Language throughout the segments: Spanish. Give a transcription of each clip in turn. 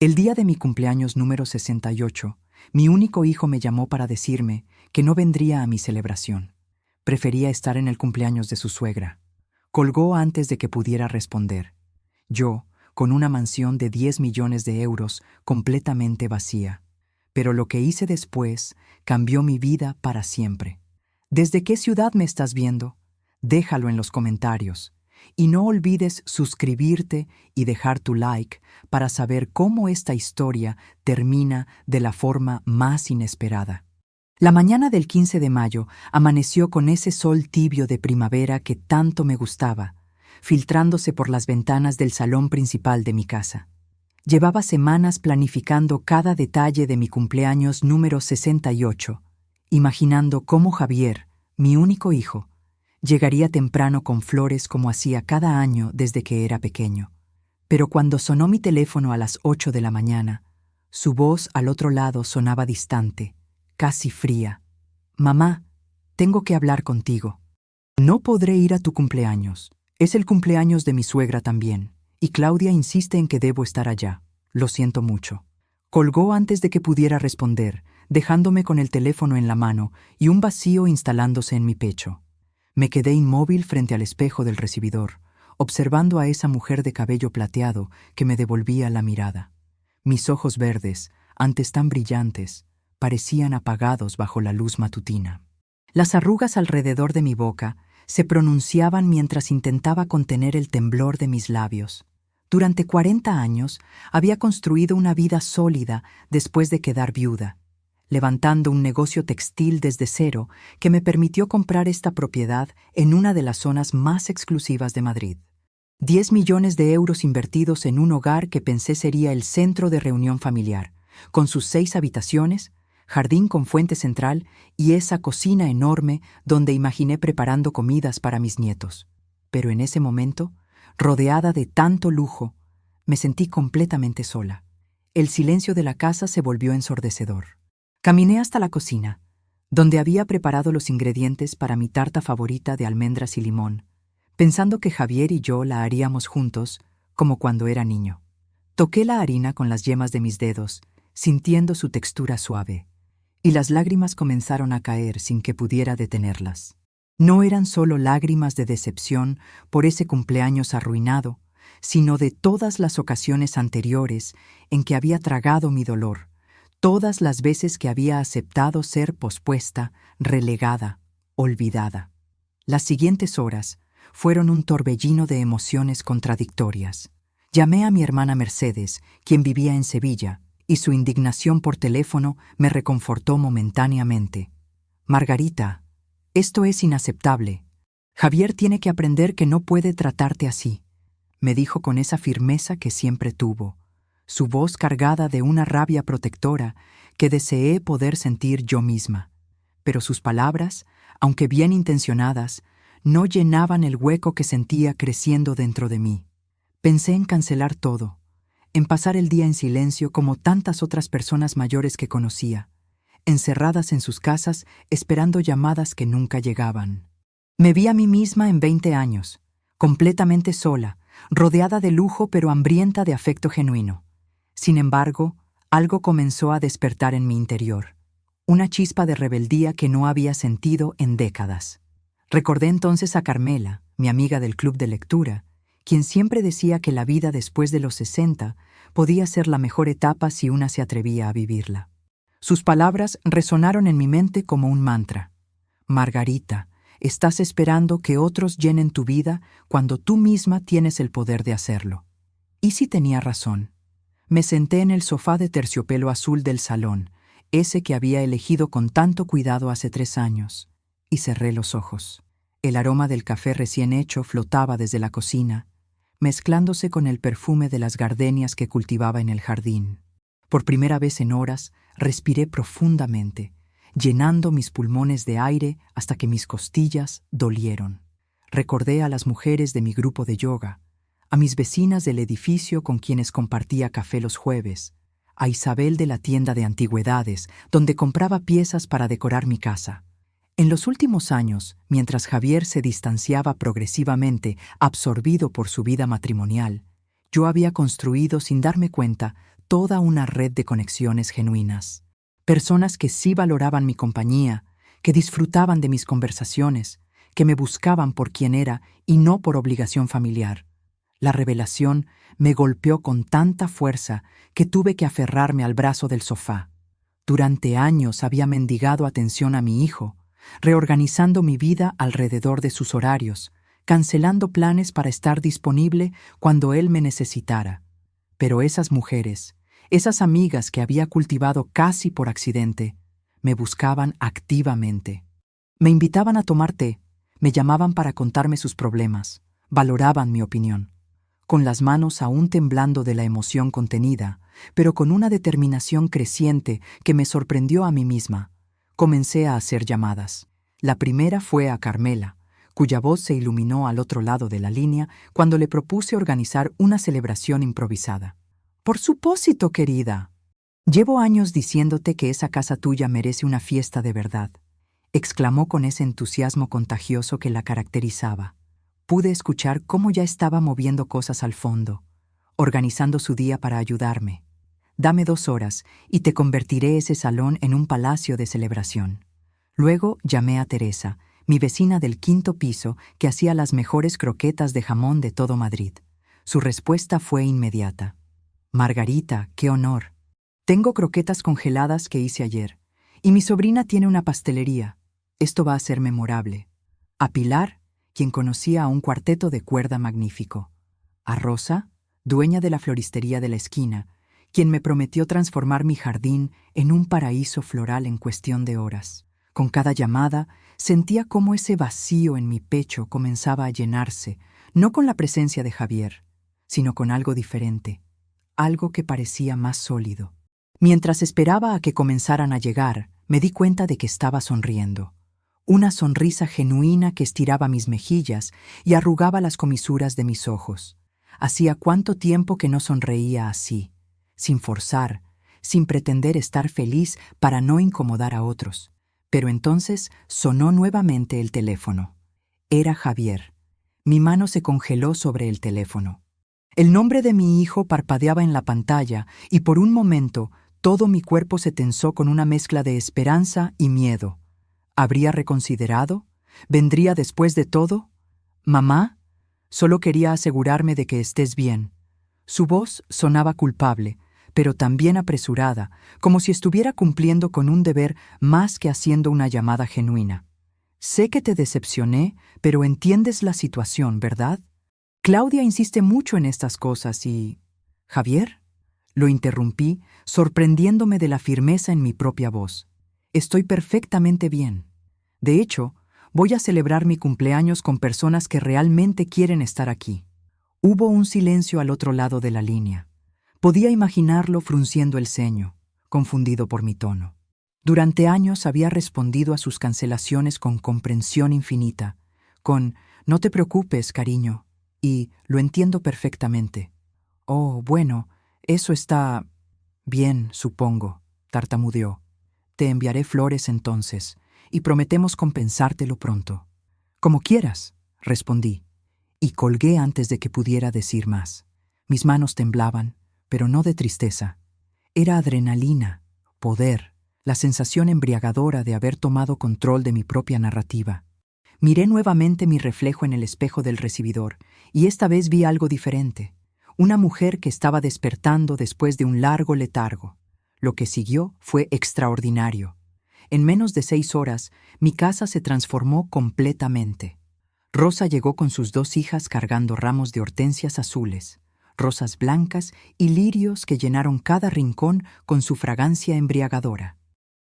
El día de mi cumpleaños número 68, mi único hijo me llamó para decirme que no vendría a mi celebración. Prefería estar en el cumpleaños de su suegra. Colgó antes de que pudiera responder. Yo, con una mansión de 10 millones de euros completamente vacía. Pero lo que hice después cambió mi vida para siempre. ¿Desde qué ciudad me estás viendo? Déjalo en los comentarios. Y no olvides suscribirte y dejar tu like para saber cómo esta historia termina de la forma más inesperada. La mañana del 15 de mayo amaneció con ese sol tibio de primavera que tanto me gustaba, filtrándose por las ventanas del salón principal de mi casa. Llevaba semanas planificando cada detalle de mi cumpleaños número 68, imaginando cómo Javier, mi único hijo, llegaría temprano con flores como hacía cada año desde que era pequeño. Pero cuando sonó mi teléfono a las 8 de la mañana, su voz al otro lado sonaba distante, casi fría. «Mamá, tengo que hablar contigo. No podré ir a tu cumpleaños. Es el cumpleaños de mi suegra también, y Claudia insiste en que debo estar allá. Lo siento mucho». Colgó antes de que pudiera responder, dejándome con el teléfono en la mano y un vacío instalándose en mi pecho. Me quedé inmóvil frente al espejo del recibidor, observando a esa mujer de cabello plateado que me devolvía la mirada. Mis ojos verdes, antes tan brillantes, parecían apagados bajo la luz matutina. Las arrugas alrededor de mi boca se pronunciaban mientras intentaba contener el temblor de mis labios. Durante 40 años había construido una vida sólida después de quedar viuda, levantando un negocio textil desde cero que me permitió comprar esta propiedad en una de las zonas más exclusivas de Madrid. 10 millones de euros invertidos en un hogar que pensé sería el centro de reunión familiar, con sus 6 habitaciones, jardín con fuente central y esa cocina enorme donde imaginé preparando comidas para mis nietos. Pero en ese momento, rodeada de tanto lujo, me sentí completamente sola. El silencio de la casa se volvió ensordecedor. Caminé hasta la cocina, donde había preparado los ingredientes para mi tarta favorita de almendras y limón, pensando que Javier y yo la haríamos juntos, como cuando era niño. Toqué la harina con las yemas de mis dedos, sintiendo su textura suave, y las lágrimas comenzaron a caer sin que pudiera detenerlas. No eran solo lágrimas de decepción por ese cumpleaños arruinado, sino de todas las ocasiones anteriores en que había tragado mi dolor, todas las veces que había aceptado ser pospuesta, relegada, olvidada. Las siguientes horas fueron un torbellino de emociones contradictorias. Llamé a mi hermana Mercedes, quien vivía en Sevilla, y su indignación por teléfono me reconfortó momentáneamente. «Margarita, esto es inaceptable. Javier tiene que aprender que no puede tratarte así», me dijo con esa firmeza que siempre tuvo, su voz cargada de una rabia protectora que deseé poder sentir yo misma. Pero sus palabras, aunque bien intencionadas, no llenaban el hueco que sentía creciendo dentro de mí. Pensé en cancelar todo, en pasar el día en silencio como tantas otras personas mayores que conocía, encerradas en sus casas esperando llamadas que nunca llegaban. Me vi a mí misma en 20 años, completamente sola, rodeada de lujo pero hambrienta de afecto genuino. Sin embargo, algo comenzó a despertar en mi interior, una chispa de rebeldía que no había sentido en décadas. Recordé entonces a Carmela, mi amiga del club de lectura, quien siempre decía que la vida después de los 60 podía ser la mejor etapa si una se atrevía a vivirla. Sus palabras resonaron en mi mente como un mantra. «Margarita, estás esperando que otros llenen tu vida cuando tú misma tienes el poder de hacerlo». ¿Y si tenía razón? Me senté en el sofá de terciopelo azul del salón, ese que había elegido con tanto cuidado hace 3 años, y cerré los ojos. El aroma del café recién hecho flotaba desde la cocina, mezclándose con el perfume de las gardenias que cultivaba en el jardín. Por primera vez en horas, respiré profundamente, llenando mis pulmones de aire hasta que mis costillas dolieron. Recordé a las mujeres de mi grupo de yoga, a mis vecinas del edificio con quienes compartía café los jueves, a Isabel de la tienda de antigüedades, donde compraba piezas para decorar mi casa. En los últimos años, mientras Javier se distanciaba progresivamente, absorbido por su vida matrimonial, yo había construido sin darme cuenta toda una red de conexiones genuinas. Personas que sí valoraban mi compañía, que disfrutaban de mis conversaciones, que me buscaban por quien era y no por obligación familiar. La revelación me golpeó con tanta fuerza que tuve que aferrarme al brazo del sofá. Durante años había mendigado atención a mi hijo, reorganizando mi vida alrededor de sus horarios, cancelando planes para estar disponible cuando él me necesitara. Pero esas mujeres, esas amigas que había cultivado casi por accidente, me buscaban activamente. Me invitaban a tomar té, me llamaban para contarme sus problemas, valoraban mi opinión. Con las manos aún temblando de la emoción contenida, pero con una determinación creciente que me sorprendió a mí misma, comencé a hacer llamadas. La primera fue a Carmela, cuya voz se iluminó al otro lado de la línea cuando le propuse organizar una celebración improvisada. «Por supósito, querida. Llevo años diciéndote que esa casa tuya merece una fiesta de verdad», exclamó con ese entusiasmo contagioso que la caracterizaba. Pude escuchar cómo ya estaba moviendo cosas al fondo, organizando su día para ayudarme. «Dame 2 horas y te convertiré ese salón en un palacio de celebración». Luego llamé a Teresa, mi vecina del 5º piso, que hacía las mejores croquetas de jamón de todo Madrid. Su respuesta fue inmediata. «Margarita, qué honor. Tengo croquetas congeladas que hice ayer, y mi sobrina tiene una pastelería. Esto va a ser memorable». A Pilar, quien conocía a un cuarteto de cuerda magnífico. A Rosa, dueña de la floristería de la esquina, quien me prometió transformar mi jardín en un paraíso floral en cuestión de horas. Con cada llamada, sentía cómo ese vacío en mi pecho comenzaba a llenarse, no con la presencia de Javier, sino con algo diferente, algo que parecía más sólido. Mientras esperaba a que comenzaran a llegar, me di cuenta de que estaba sonriendo. Una sonrisa genuina que estiraba mis mejillas y arrugaba las comisuras de mis ojos. Hacía cuánto tiempo que no sonreía así, sin forzar, sin pretender estar feliz para no incomodar a otros. Pero entonces sonó nuevamente el teléfono. Era Javier. Mi mano se congeló sobre el teléfono. El nombre de mi hijo parpadeaba en la pantalla y por un momento todo mi cuerpo se tensó con una mezcla de esperanza y miedo. ¿Habría reconsiderado? ¿Vendría después de todo? «Mamá, solo quería asegurarme de que estés bien». Su voz sonaba culpable, pero también apresurada, como si estuviera cumpliendo con un deber más que haciendo una llamada genuina. «Sé que te decepcioné, pero entiendes la situación, ¿verdad? Claudia insiste mucho en estas cosas y...» «¿Javier?» Lo interrumpí, sorprendiéndome de la firmeza en mi propia voz. «Estoy perfectamente bien. De hecho, voy a celebrar mi cumpleaños con personas que realmente quieren estar aquí». Hubo un silencio al otro lado de la línea. Podía imaginarlo frunciendo el ceño, confundido por mi tono. Durante años había respondido a sus cancelaciones con comprensión infinita, con «No te preocupes, cariño», y «Lo entiendo perfectamente». «Oh, bueno, eso está bien, supongo», tartamudeó. «Te enviaré flores entonces, y prometemos compensártelo pronto». «Como quieras», respondí, y colgué antes de que pudiera decir más. Mis manos temblaban, pero no de tristeza. Era adrenalina, poder, la sensación embriagadora de haber tomado control de mi propia narrativa. Miré nuevamente mi reflejo en el espejo del recibidor, y esta vez vi algo diferente. Una mujer que estaba despertando después de un largo letargo. Lo que siguió fue extraordinario. En menos de 6 horas, mi casa se transformó completamente. Rosa llegó con sus 2 hijas cargando ramos de hortensias azules, rosas blancas y lirios que llenaron cada rincón con su fragancia embriagadora.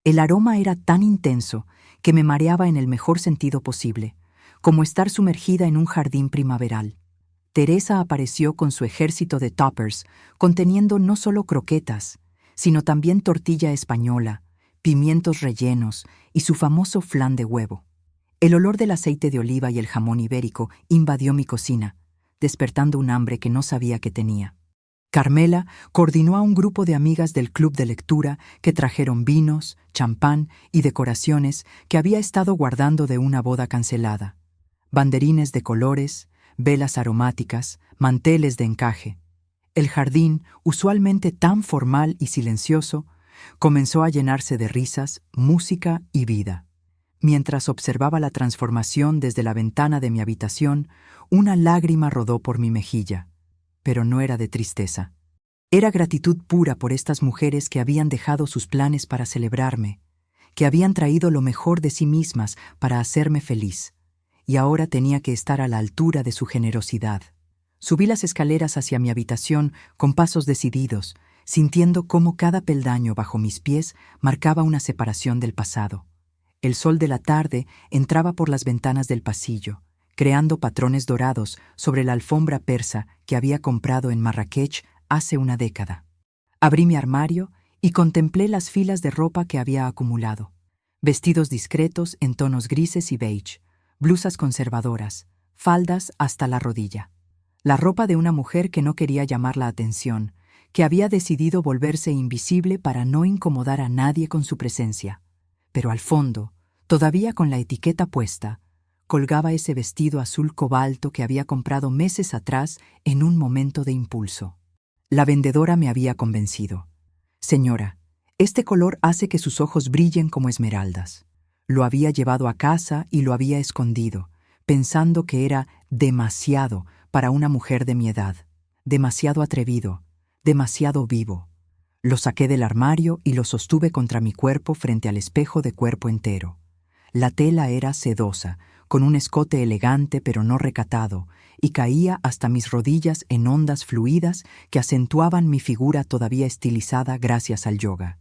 El aroma era tan intenso que me mareaba en el mejor sentido posible, como estar sumergida en un jardín primaveral. Teresa apareció con su ejército de toppers, conteniendo no solo croquetas, sino también tortilla española, pimientos rellenos y su famoso flan de huevo. El olor del aceite de oliva y el jamón ibérico invadió mi cocina, despertando un hambre que no sabía que tenía. Carmela coordinó a un grupo de amigas del club de lectura que trajeron vinos, champán y decoraciones que había estado guardando de una boda cancelada. Banderines de colores, velas aromáticas, manteles de encaje. El jardín, usualmente tan formal y silencioso, comenzó a llenarse de risas, música y vida. Mientras observaba la transformación desde la ventana de mi habitación, una lágrima rodó por mi mejilla, pero no era de tristeza. Era gratitud pura por estas mujeres que habían dejado sus planes para celebrarme, que habían traído lo mejor de sí mismas para hacerme feliz, y ahora tenía que estar a la altura de su generosidad. Subí las escaleras hacia mi habitación con pasos decididos, sintiendo cómo cada peldaño bajo mis pies marcaba una separación del pasado. El sol de la tarde entraba por las ventanas del pasillo, creando patrones dorados sobre la alfombra persa que había comprado en Marrakech hace una década. Abrí mi armario y contemplé las filas de ropa que había acumulado. Vestidos discretos en tonos grises y beige, blusas conservadoras, faldas hasta la rodilla. La ropa de una mujer que no quería llamar la atención, que había decidido volverse invisible para no incomodar a nadie con su presencia. Pero al fondo, todavía con la etiqueta puesta, colgaba ese vestido azul cobalto que había comprado meses atrás en un momento de impulso. La vendedora me había convencido. Señora, este color hace que sus ojos brillen como esmeraldas. Lo había llevado a casa y lo había escondido, pensando que era demasiado para una mujer de mi edad, demasiado atrevido, demasiado vivo. Lo saqué del armario y lo sostuve contra mi cuerpo frente al espejo de cuerpo entero. La tela era sedosa, con un escote elegante pero no recatado, y caía hasta mis rodillas en ondas fluidas que acentuaban mi figura todavía estilizada gracias al yoga.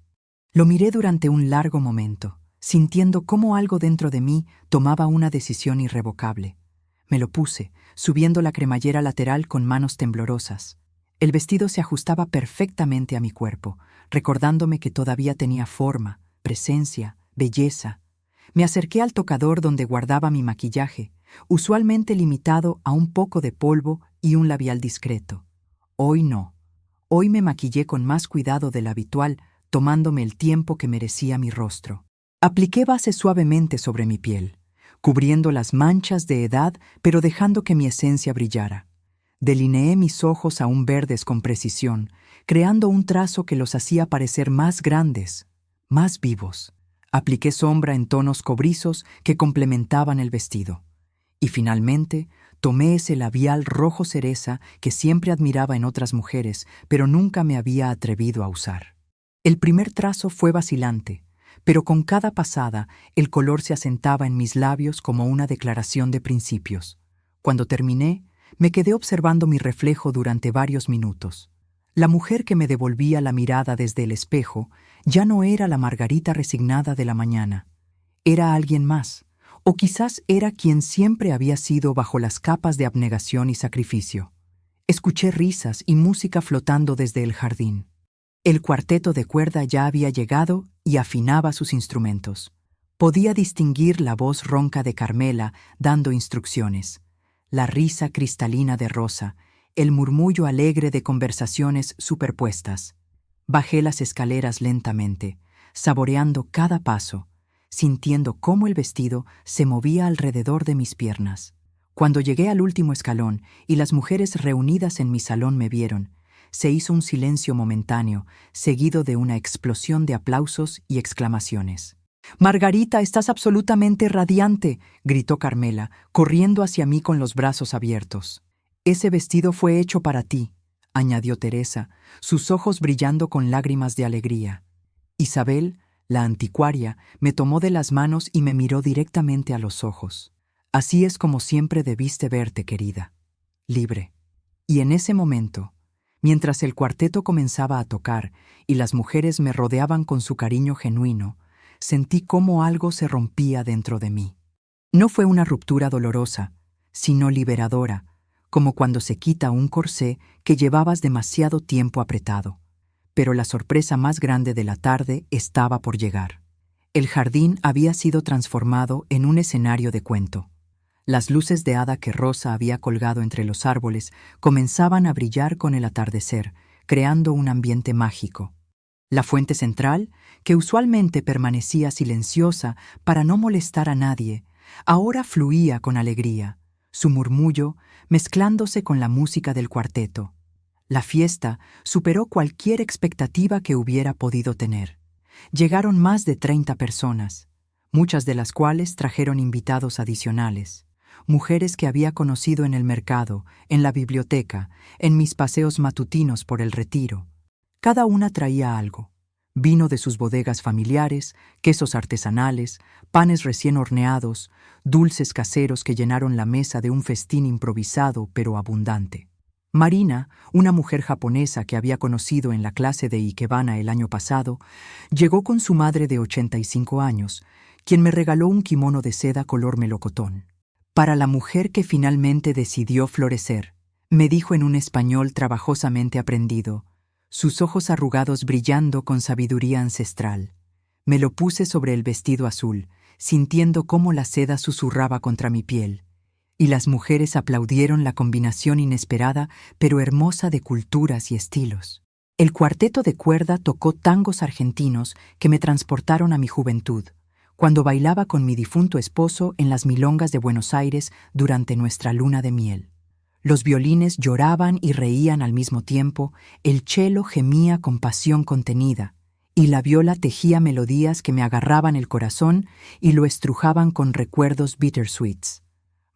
Lo miré durante un largo momento, sintiendo cómo algo dentro de mí tomaba una decisión irrevocable. Me lo puse, subiendo la cremallera lateral con manos temblorosas. El vestido se ajustaba perfectamente a mi cuerpo, recordándome que todavía tenía forma, presencia, belleza. Me acerqué al tocador donde guardaba mi maquillaje, usualmente limitado a un poco de polvo y un labial discreto. Hoy no. Hoy me maquillé con más cuidado del habitual, tomándome el tiempo que merecía mi rostro. Apliqué base suavemente sobre mi piel, cubriendo las manchas de edad, pero dejando que mi esencia brillara. Delineé mis ojos aún verdes con precisión, creando un trazo que los hacía parecer más grandes, más vivos. Apliqué sombra en tonos cobrizos que complementaban el vestido. Y finalmente, tomé ese labial rojo cereza que siempre admiraba en otras mujeres, pero nunca me había atrevido a usar. El primer trazo fue vacilante, pero con cada pasada el color se asentaba en mis labios como una declaración de principios. Cuando terminé, me quedé observando mi reflejo durante varios minutos. La mujer que me devolvía la mirada desde el espejo ya no era la Margarita resignada de la mañana. Era alguien más, o quizás era quien siempre había sido bajo las capas de abnegación y sacrificio. Escuché risas y música flotando desde el jardín. El cuarteto de cuerda ya había llegado y afinaba sus instrumentos. Podía distinguir la voz ronca de Carmela dando instrucciones, la risa cristalina de Rosa, el murmullo alegre de conversaciones superpuestas. Bajé las escaleras lentamente, saboreando cada paso, sintiendo cómo el vestido se movía alrededor de mis piernas. Cuando llegué al último escalón y las mujeres reunidas en mi salón me vieron, se hizo un silencio momentáneo, seguido de una explosión de aplausos y exclamaciones. «Margarita, estás absolutamente radiante», gritó Carmela, corriendo hacia mí con los brazos abiertos. «Ese vestido fue hecho para ti», añadió Teresa, sus ojos brillando con lágrimas de alegría. Isabel, la anticuaria, me tomó de las manos y me miró directamente a los ojos. «Así es como siempre debiste verte, querida. Libre». Y en ese momento, mientras el cuarteto comenzaba a tocar y las mujeres me rodeaban con su cariño genuino, sentí cómo algo se rompía dentro de mí. No fue una ruptura dolorosa, sino liberadora, como cuando se quita un corsé que llevabas demasiado tiempo apretado. Pero la sorpresa más grande de la tarde estaba por llegar. El jardín había sido transformado en un escenario de cuento. Las luces de hada que Rosa había colgado entre los árboles comenzaban a brillar con el atardecer, creando un ambiente mágico. La fuente central, que usualmente permanecía silenciosa para no molestar a nadie, ahora fluía con alegría, su murmullo mezclándose con la música del cuarteto. La fiesta superó cualquier expectativa que hubiera podido tener. Llegaron más de 30 personas, muchas de las cuales trajeron invitados adicionales, mujeres que había conocido en el mercado, en la biblioteca, en mis paseos matutinos por el Retiro. Cada una traía algo: vino de sus bodegas familiares, quesos artesanales, panes recién horneados, dulces caseros que llenaron la mesa de un festín improvisado pero abundante. Marina, una mujer japonesa que había conocido en la clase de Ikebana el año pasado, llegó con su madre de 85 años, quien me regaló un kimono de seda color melocotón. Para la mujer que finalmente decidió florecer, me dijo en un español trabajosamente aprendido, sus ojos arrugados brillando con sabiduría ancestral. Me lo puse sobre el vestido azul, sintiendo cómo la seda susurraba contra mi piel, y las mujeres aplaudieron la combinación inesperada pero hermosa de culturas y estilos. El cuarteto de cuerda tocó tangos argentinos que me transportaron a mi juventud, cuando bailaba con mi difunto esposo en las milongas de Buenos Aires durante nuestra luna de miel. Los violines lloraban y reían al mismo tiempo, el cello gemía con pasión contenida, y la viola tejía melodías que me agarraban el corazón y lo estrujaban con recuerdos bittersweets.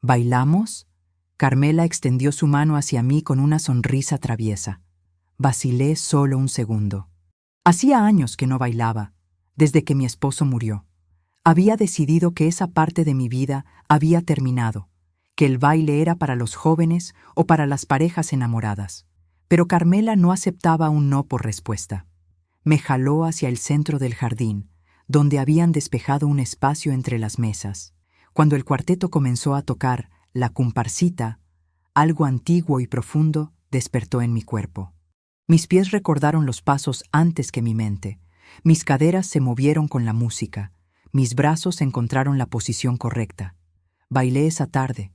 ¿Bailamos? Carmela extendió su mano hacia mí con una sonrisa traviesa. Vacilé solo un segundo. Hacía años que no bailaba, desde que mi esposo murió. Había decidido que esa parte de mi vida había terminado, que el baile era para los jóvenes o para las parejas enamoradas. Pero Carmela no aceptaba un no por respuesta. Me jaló hacia el centro del jardín, donde habían despejado un espacio entre las mesas. Cuando el cuarteto comenzó a tocar la comparsita, algo antiguo y profundo despertó en mi cuerpo. Mis pies recordaron los pasos antes que mi mente. Mis caderas se movieron con la música. Mis brazos encontraron la posición correcta. Bailé esa tarde,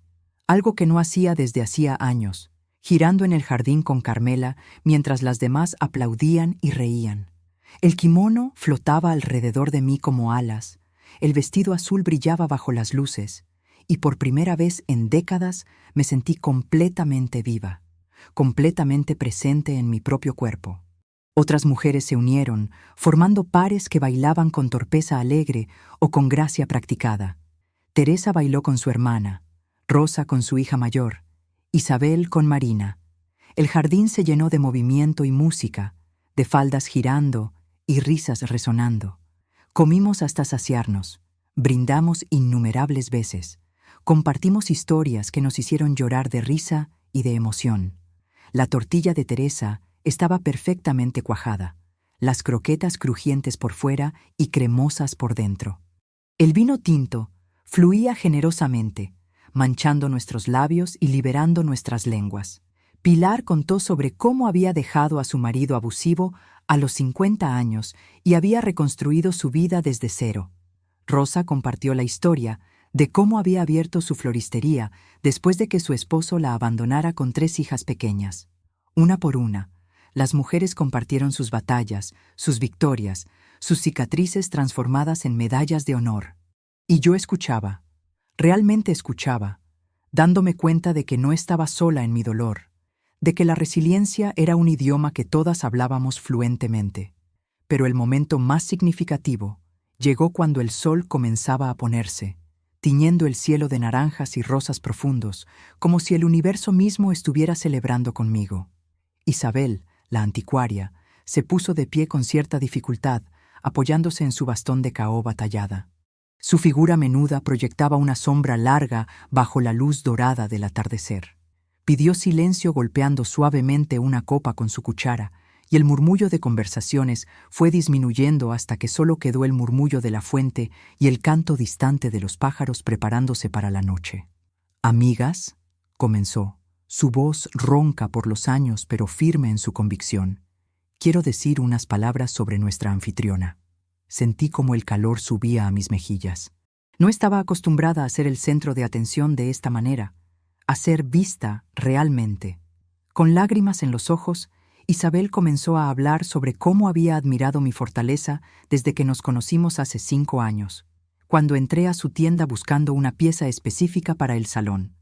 algo que no hacía desde hacía años, girando en el jardín con Carmela mientras las demás aplaudían y reían. El kimono flotaba alrededor de mí como alas. El vestido azul brillaba bajo las luces, y por primera vez en décadas me sentí completamente viva, completamente presente en mi propio cuerpo. Otras mujeres se unieron, formando pares que bailaban con torpeza alegre o con gracia practicada. Teresa bailó con su hermana, Rosa con su hija mayor, Isabel con Marina. El jardín se llenó de movimiento y música, de faldas girando y risas resonando. Comimos hasta saciarnos, brindamos innumerables veces, compartimos historias que nos hicieron llorar de risa y de emoción. La tortilla de Teresa estaba perfectamente cuajada, las croquetas crujientes por fuera y cremosas por dentro. El vino tinto fluía generosamente, manchando nuestros labios y liberando nuestras lenguas. Pilar contó sobre cómo había dejado a su marido abusivo a los 50 años y había reconstruido su vida desde cero. Rosa compartió la historia de cómo había abierto su floristería después de que su esposo la abandonara con 3 hijas pequeñas. Una por una, las mujeres compartieron sus batallas, sus victorias, sus cicatrices transformadas en medallas de honor. Y yo escuchaba, realmente escuchaba, dándome cuenta de que no estaba sola en mi dolor, de que la resiliencia era un idioma que todas hablábamos fluentemente. Pero el momento más significativo llegó cuando el sol comenzaba a ponerse, tiñendo el cielo de naranjas y rosas profundos, como si el universo mismo estuviera celebrando conmigo. Isabel, la anticuaria, se puso de pie con cierta dificultad, apoyándose en su bastón de caoba tallada. Su figura menuda proyectaba una sombra larga bajo la luz dorada del atardecer. Pidió silencio golpeando suavemente una copa con su cuchara, y el murmullo de conversaciones fue disminuyendo hasta que solo quedó el murmullo de la fuente y el canto distante de los pájaros preparándose para la noche. «Amigas», comenzó, su voz ronca por los años pero firme en su convicción, «quiero decir unas palabras sobre nuestra anfitriona». Sentí como el calor subía a mis mejillas. No estaba acostumbrada a ser el centro de atención de esta manera, a ser vista realmente. Con lágrimas en los ojos, Isabel comenzó a hablar sobre cómo había admirado mi fortaleza desde que nos conocimos hace 5 años, cuando entré a su tienda buscando una pieza específica para el salón.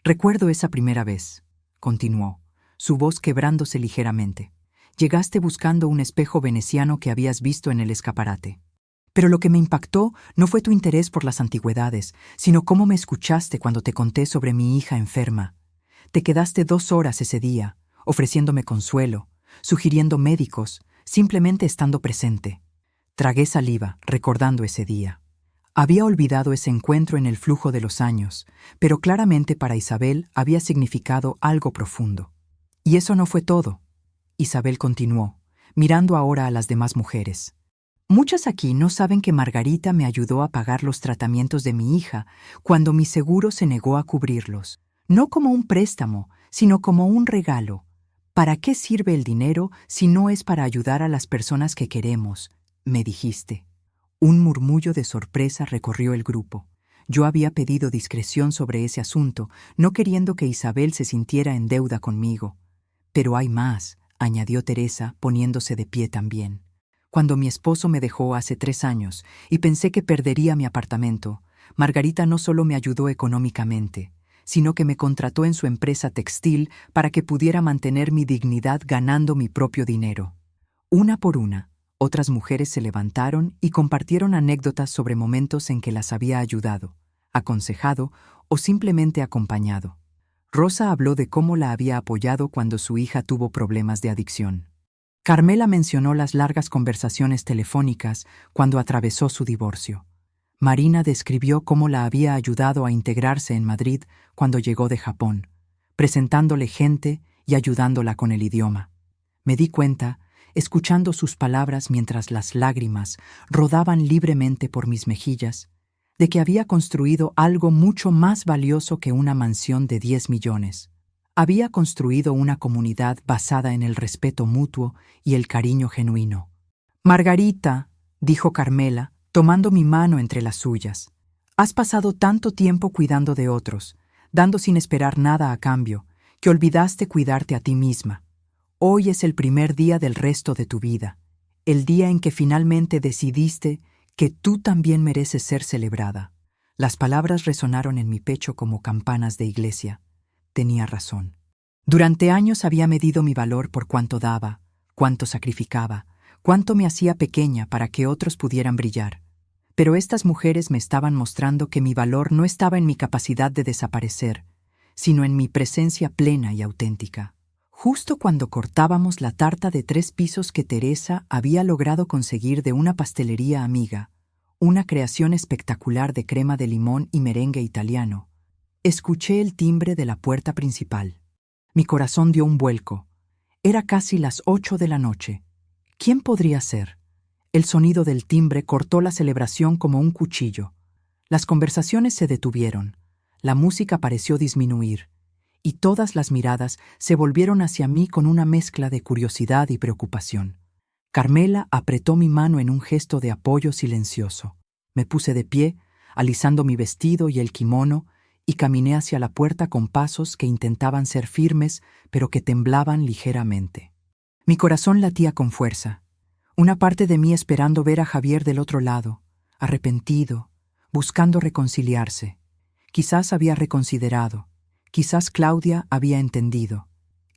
Recuerdo esa primera vez, continuó. su voz quebrándose ligeramente. Llegaste buscando un espejo veneciano que habías visto en el escaparate. Pero lo que me impactó no fue tu interés por las antigüedades, sino cómo me escuchaste cuando te conté sobre mi hija enferma. Te quedaste 2 horas ese día, ofreciéndome consuelo, sugiriendo médicos, simplemente estando presente. Tragué saliva, recordando ese día. Había olvidado ese encuentro en el flujo de los años, pero claramente para Isabel había significado algo profundo. Y eso no fue todo. Isabel continuó, mirando ahora a las demás mujeres. Muchas aquí no saben que Margarita me ayudó a pagar los tratamientos de mi hija cuando mi seguro se negó a cubrirlos. No como un préstamo, sino como un regalo. ¿Para qué sirve el dinero si no es para ayudar a las personas que queremos?, me dijiste. Un murmullo de sorpresa recorrió el grupo. Yo había pedido discreción sobre ese asunto, no queriendo que Isabel se sintiera en deuda conmigo. Pero hay más, añadió Teresa, poniéndose de pie también. Cuando mi esposo me dejó hace 3 años y pensé que perdería mi apartamento, Margarita no solo me ayudó económicamente, sino que me contrató en su empresa textil para que pudiera mantener mi dignidad ganando mi propio dinero. Una por una, otras mujeres se levantaron y compartieron anécdotas sobre momentos en que las había ayudado, aconsejado o simplemente acompañado. Rosa habló de cómo la había apoyado cuando su hija tuvo problemas de adicción. Carmela mencionó las largas conversaciones telefónicas cuando atravesó su divorcio. Marina describió cómo la había ayudado a integrarse en Madrid cuando llegó de Japón, presentándole gente y ayudándola con el idioma. Me di cuenta, escuchando sus palabras mientras las lágrimas rodaban libremente por mis mejillas, de que había construido algo mucho más valioso que una mansión de 10 millones. Había construido una comunidad basada en el respeto mutuo y el cariño genuino. «Margarita», dijo Carmela, tomando mi mano entre las suyas, «has pasado tanto tiempo cuidando de otros, dando sin esperar nada a cambio, que olvidaste cuidarte a ti misma. Hoy es el primer día del resto de tu vida, el día en que finalmente decidiste que tú también mereces ser celebrada». Las palabras resonaron en mi pecho como campanas de iglesia. Tenía razón. Durante años había medido mi valor por cuánto daba, cuánto sacrificaba, cuánto me hacía pequeña para que otros pudieran brillar. Pero estas mujeres me estaban mostrando que mi valor no estaba en mi capacidad de desaparecer, sino en mi presencia plena y auténtica. Justo cuando cortábamos la tarta de 3 pisos que Teresa había logrado conseguir de una pastelería amiga, una creación espectacular de crema de limón y merengue italiano, escuché el timbre de la puerta principal. Mi corazón dio un vuelco. Era casi las 8 de la noche. ¿Quién podría ser? El sonido del timbre cortó la celebración como un cuchillo. Las conversaciones se detuvieron, la música pareció disminuir, y todas las miradas se volvieron hacia mí con una mezcla de curiosidad y preocupación. Carmela apretó mi mano en un gesto de apoyo silencioso. Me puse de pie, alisando mi vestido y el kimono, y caminé hacia la puerta con pasos que intentaban ser firmes, pero que temblaban ligeramente. Mi corazón latía con fuerza, una parte de mí esperando ver a Javier del otro lado, arrepentido, buscando reconciliarse. Quizás había reconsiderado, quizás Claudia había entendido,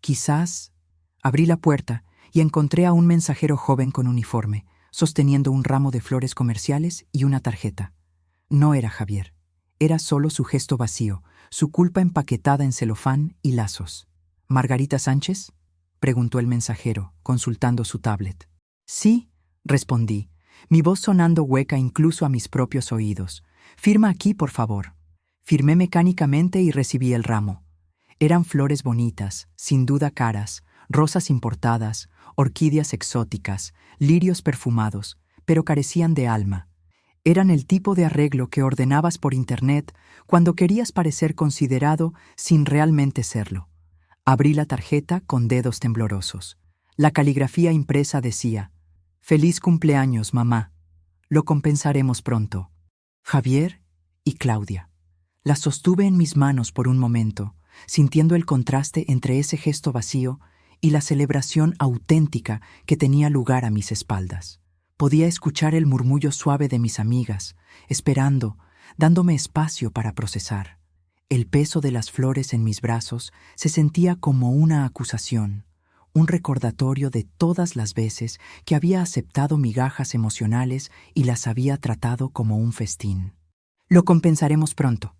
quizás... Abrí la puerta y encontré a un mensajero joven con uniforme, sosteniendo un ramo de flores comerciales y una tarjeta. No era Javier. Era solo su gesto vacío, su culpa empaquetada en celofán y lazos. «¿Margarita Sánchez?», preguntó el mensajero, consultando su tablet. «Sí», respondí, mi voz sonando hueca incluso a mis propios oídos. «Firma aquí, por favor». Firmé mecánicamente y recibí el ramo. Eran flores bonitas, sin duda caras, rosas importadas, orquídeas exóticas, lirios perfumados, pero carecían de alma. Eran el tipo de arreglo que ordenabas por internet cuando querías parecer considerado sin realmente serlo. Abrí la tarjeta con dedos temblorosos. La caligrafía impresa decía: «Feliz cumpleaños, mamá. Lo compensaremos pronto. Javier y Claudia». La sostuve en mis manos por un momento, sintiendo el contraste entre ese gesto vacío y la celebración auténtica que tenía lugar a mis espaldas. Podía escuchar el murmullo suave de mis amigas, esperando, dándome espacio para procesar. El peso de las flores en mis brazos se sentía como una acusación, un recordatorio de todas las veces que había aceptado migajas emocionales y las había tratado como un festín. Lo compensaremos pronto.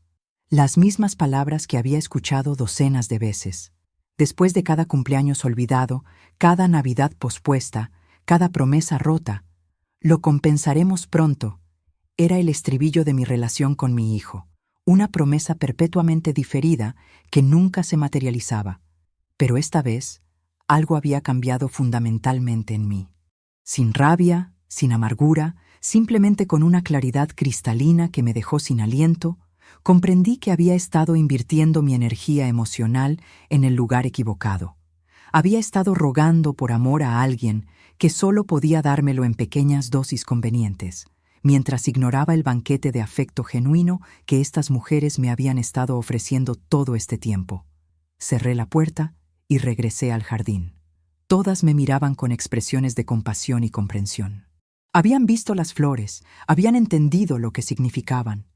Las mismas palabras que había escuchado docenas de veces. Después de cada cumpleaños olvidado, cada Navidad pospuesta, cada promesa rota, lo compensaremos pronto. Era el estribillo de mi relación con mi hijo, una promesa perpetuamente diferida que nunca se materializaba. Pero esta vez, algo había cambiado fundamentalmente en mí. Sin rabia, sin amargura, simplemente con una claridad cristalina que me dejó sin aliento, comprendí que había estado invirtiendo mi energía emocional en el lugar equivocado. Había estado rogando por amor a alguien que solo podía dármelo en pequeñas dosis convenientes, mientras ignoraba el banquete de afecto genuino que estas mujeres me habían estado ofreciendo todo este tiempo. Cerré la puerta y regresé al jardín. Todas me miraban con expresiones de compasión y comprensión. Habían visto las flores, habían entendido lo que significaban.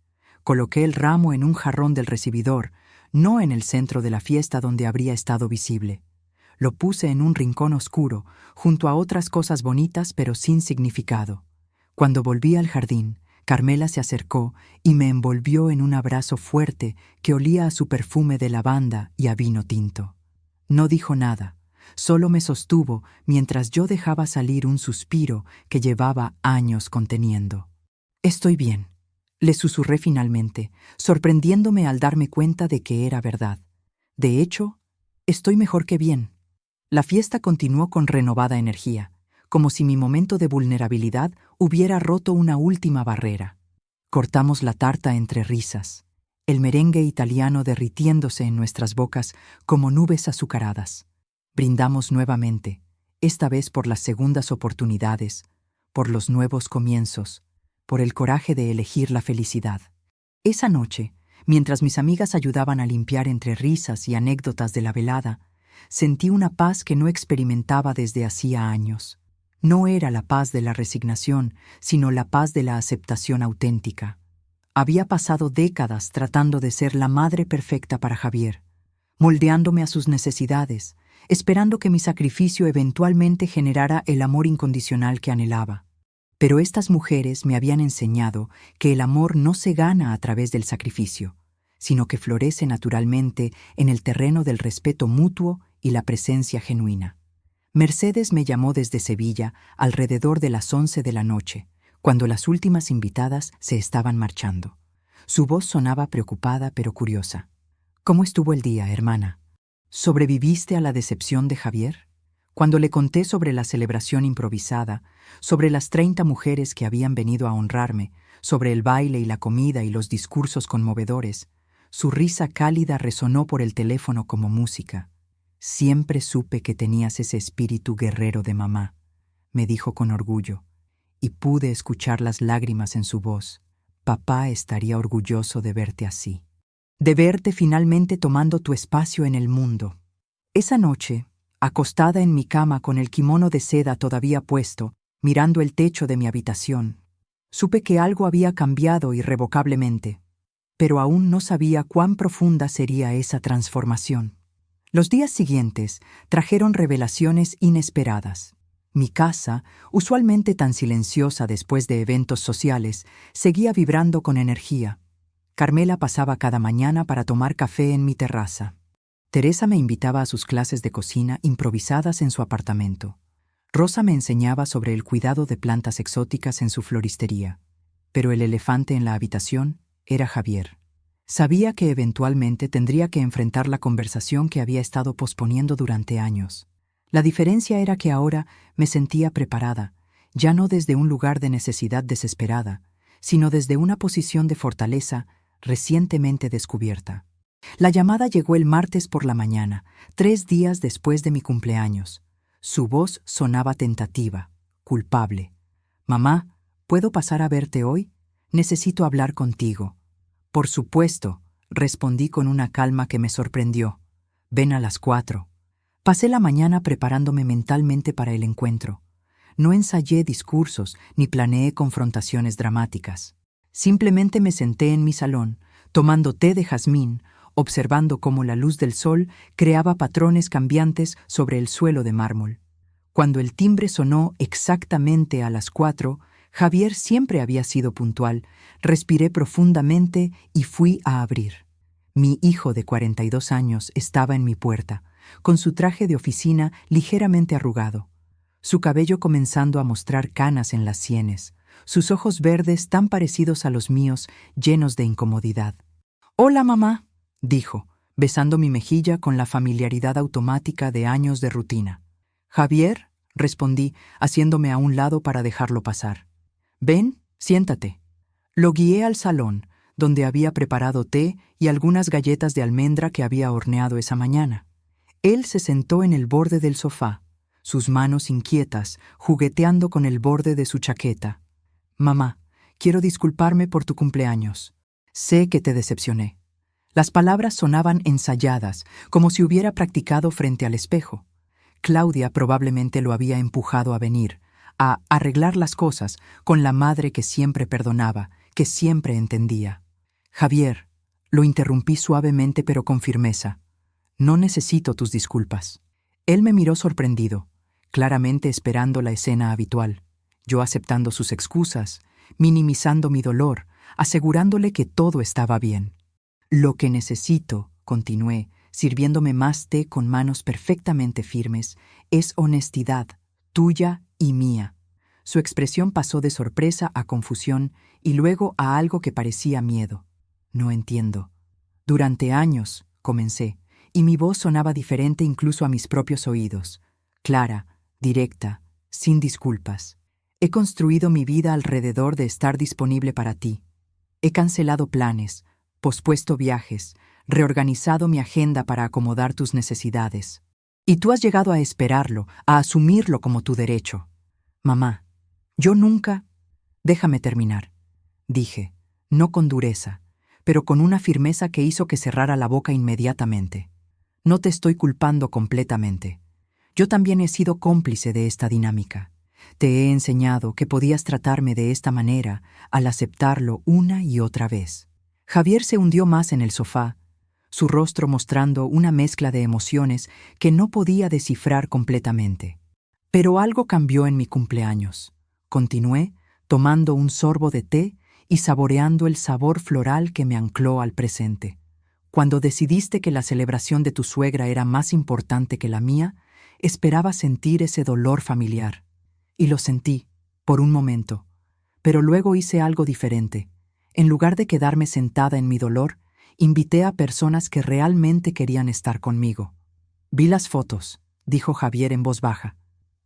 Coloqué el ramo en un jarrón del recibidor, no en el centro de la fiesta donde habría estado visible. Lo puse en un rincón oscuro, junto a otras cosas bonitas pero sin significado. Cuando volví al jardín, Carmela se acercó y me envolvió en un abrazo fuerte que olía a su perfume de lavanda y a vino tinto. No dijo nada, solo me sostuvo mientras yo dejaba salir un suspiro que llevaba años conteniendo. «Estoy bien», le susurré finalmente, sorprendiéndome al darme cuenta de que era verdad. De hecho, estoy mejor que bien. La fiesta continuó con renovada energía, como si mi momento de vulnerabilidad hubiera roto una última barrera. Cortamos la tarta entre risas, el merengue italiano derritiéndose en nuestras bocas como nubes azucaradas. Brindamos nuevamente, esta vez por las segundas oportunidades, por los nuevos comienzos, por el coraje de elegir la felicidad. Esa noche, mientras mis amigas ayudaban a limpiar entre risas y anécdotas de la velada, sentí una paz que no experimentaba desde hacía años. No era la paz de la resignación, sino la paz de la aceptación auténtica. Había pasado décadas tratando de ser la madre perfecta para Javier, moldeándome a sus necesidades, esperando que mi sacrificio eventualmente generara el amor incondicional que anhelaba. Pero estas mujeres me habían enseñado que el amor no se gana a través del sacrificio, sino que florece naturalmente en el terreno del respeto mutuo y la presencia genuina. Mercedes me llamó desde Sevilla alrededor de las 11 de la noche, cuando las últimas invitadas se estaban marchando. Su voz sonaba preocupada pero curiosa. «¿Cómo estuvo el día, hermana? ¿Sobreviviste a la decepción de Javier?» Cuando le conté sobre la celebración improvisada, sobre las 30 mujeres que habían venido a honrarme, sobre el baile y la comida y los discursos conmovedores, su risa cálida resonó por el teléfono como música. «Siempre supe que tenías ese espíritu guerrero de mamá», me dijo con orgullo, y pude escuchar las lágrimas en su voz. «Papá estaría orgulloso de verte así, de verte finalmente tomando tu espacio en el mundo». Esa noche, acostada en mi cama con el kimono de seda todavía puesto, mirando el techo de mi habitación, supe que algo había cambiado irrevocablemente, pero aún no sabía cuán profunda sería esa transformación. Los días siguientes trajeron revelaciones inesperadas. Mi casa, usualmente tan silenciosa después de eventos sociales, seguía vibrando con energía. Carmela pasaba cada mañana para tomar café en mi terraza. Teresa me invitaba a sus clases de cocina improvisadas en su apartamento. Rosa me enseñaba sobre el cuidado de plantas exóticas en su floristería. Pero el elefante en la habitación era Javier. Sabía que eventualmente tendría que enfrentar la conversación que había estado posponiendo durante años. La diferencia era que ahora me sentía preparada, ya no desde un lugar de necesidad desesperada, sino desde una posición de fortaleza recientemente descubierta. La llamada llegó el martes por la mañana, 3 días después de mi cumpleaños. Su voz sonaba tentativa, culpable. «Mamá, ¿puedo pasar a verte hoy? Necesito hablar contigo». «Por supuesto», respondí con una calma que me sorprendió. «Ven a las 4». Pasé la mañana preparándome mentalmente para el encuentro. No ensayé discursos ni planeé confrontaciones dramáticas. Simplemente me senté en mi salón, tomando té de jazmín, observando cómo la luz del sol creaba patrones cambiantes sobre el suelo de mármol. Cuando el timbre sonó exactamente a las 4, Javier siempre había sido puntual. Respiré profundamente y fui a abrir. Mi hijo de 42 años estaba en mi puerta, con su traje de oficina ligeramente arrugado, su cabello comenzando a mostrar canas en las sienes, sus ojos verdes tan parecidos a los míos, llenos de incomodidad. «Hola, mamá», dijo, besando mi mejilla con la familiaridad automática de años de rutina. «Javier», respondí, haciéndome a un lado para dejarlo pasar. «Ven, siéntate». Lo guié al salón, donde había preparado té y algunas galletas de almendra que había horneado esa mañana. Él se sentó en el borde del sofá, sus manos inquietas, jugueteando con el borde de su chaqueta. «Mamá, quiero disculparme por tu cumpleaños. Sé que te decepcioné». Las palabras sonaban ensayadas, como si hubiera practicado frente al espejo. Claudia probablemente lo había empujado a venir, a arreglar las cosas con la madre que siempre perdonaba, que siempre entendía. «Javier», lo interrumpí suavemente pero con firmeza, «no necesito tus disculpas». Él me miró sorprendido, claramente esperando la escena habitual, yo aceptando sus excusas, minimizando mi dolor, asegurándole que todo estaba bien. «Lo que necesito», continué, sirviéndome más té con manos perfectamente firmes, «es honestidad, tuya y mía». Su expresión pasó de sorpresa a confusión y luego a algo que parecía miedo. «No entiendo». «Durante años», comencé, y mi voz sonaba diferente incluso a mis propios oídos, clara, directa, sin disculpas. «He construido mi vida alrededor de estar disponible para ti. He cancelado planes, pospuesto viajes, reorganizado mi agenda para acomodar tus necesidades. Y tú has llegado a esperarlo, a asumirlo como tu derecho. Mamá, yo nunca...» «Déjame terminar», dije, no con dureza, pero con una firmeza que hizo que cerrara la boca inmediatamente. «No te estoy culpando completamente. Yo también he sido cómplice de esta dinámica. Te he enseñado que podías tratarme de esta manera al aceptarlo una y otra vez». Javier se hundió más en el sofá, su rostro mostrando una mezcla de emociones que no podía descifrar completamente. «Pero algo cambió en mi cumpleaños», continué, tomando un sorbo de té y saboreando el sabor floral que me ancló al presente. «Cuando decidiste que la celebración de tu suegra era más importante que la mía, esperaba sentir ese dolor familiar. Y lo sentí, por un momento. Pero luego hice algo diferente. En lugar de quedarme sentada en mi dolor, invité a personas que realmente querían estar conmigo. Vi las fotos», dijo Javier en voz baja.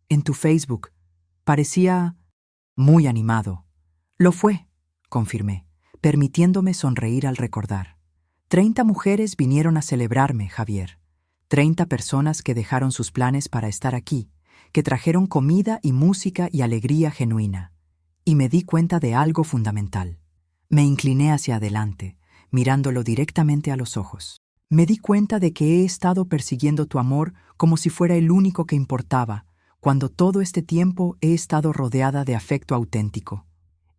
«En tu Facebook. Parecía muy animado». «Lo fue», confirmé, permitiéndome sonreír al recordar. 30 mujeres vinieron a celebrarme, Javier. 30 personas que dejaron sus planes para estar aquí, que trajeron comida y música y alegría genuina. Y me di cuenta de algo fundamental. Me incliné hacia adelante, mirándolo directamente a los ojos. Me di cuenta de que he estado persiguiendo tu amor como si fuera el único que importaba, cuando todo este tiempo he estado rodeada de afecto auténtico.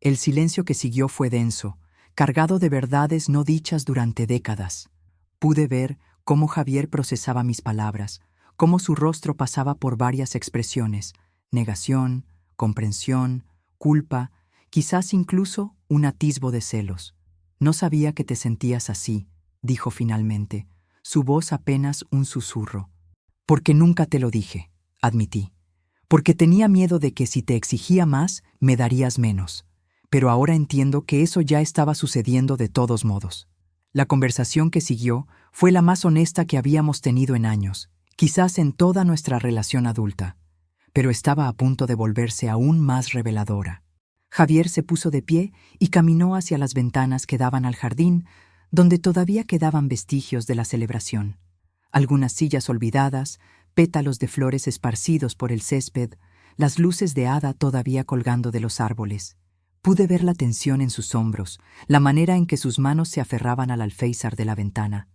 El silencio que siguió fue denso, cargado de verdades no dichas durante décadas. Pude ver cómo Javier procesaba mis palabras, cómo su rostro pasaba por varias expresiones: negación, comprensión, culpa, quizás incluso un atisbo de celos. «No sabía que te sentías así», dijo finalmente, su voz apenas un susurro. «Porque nunca te lo dije», admití. «Porque tenía miedo de que si te exigía más, me darías menos. Pero ahora entiendo que eso ya estaba sucediendo de todos modos». La conversación que siguió fue la más honesta que habíamos tenido en años, quizás en toda nuestra relación adulta, pero estaba a punto de volverse aún más reveladora. Javier se puso de pie y caminó hacia las ventanas que daban al jardín, donde todavía quedaban vestigios de la celebración. Algunas sillas olvidadas, pétalos de flores esparcidos por el césped, las luces de hada todavía colgando de los árboles. Pude ver la tensión en sus hombros, la manera en que sus manos se aferraban al alféizar de la ventana.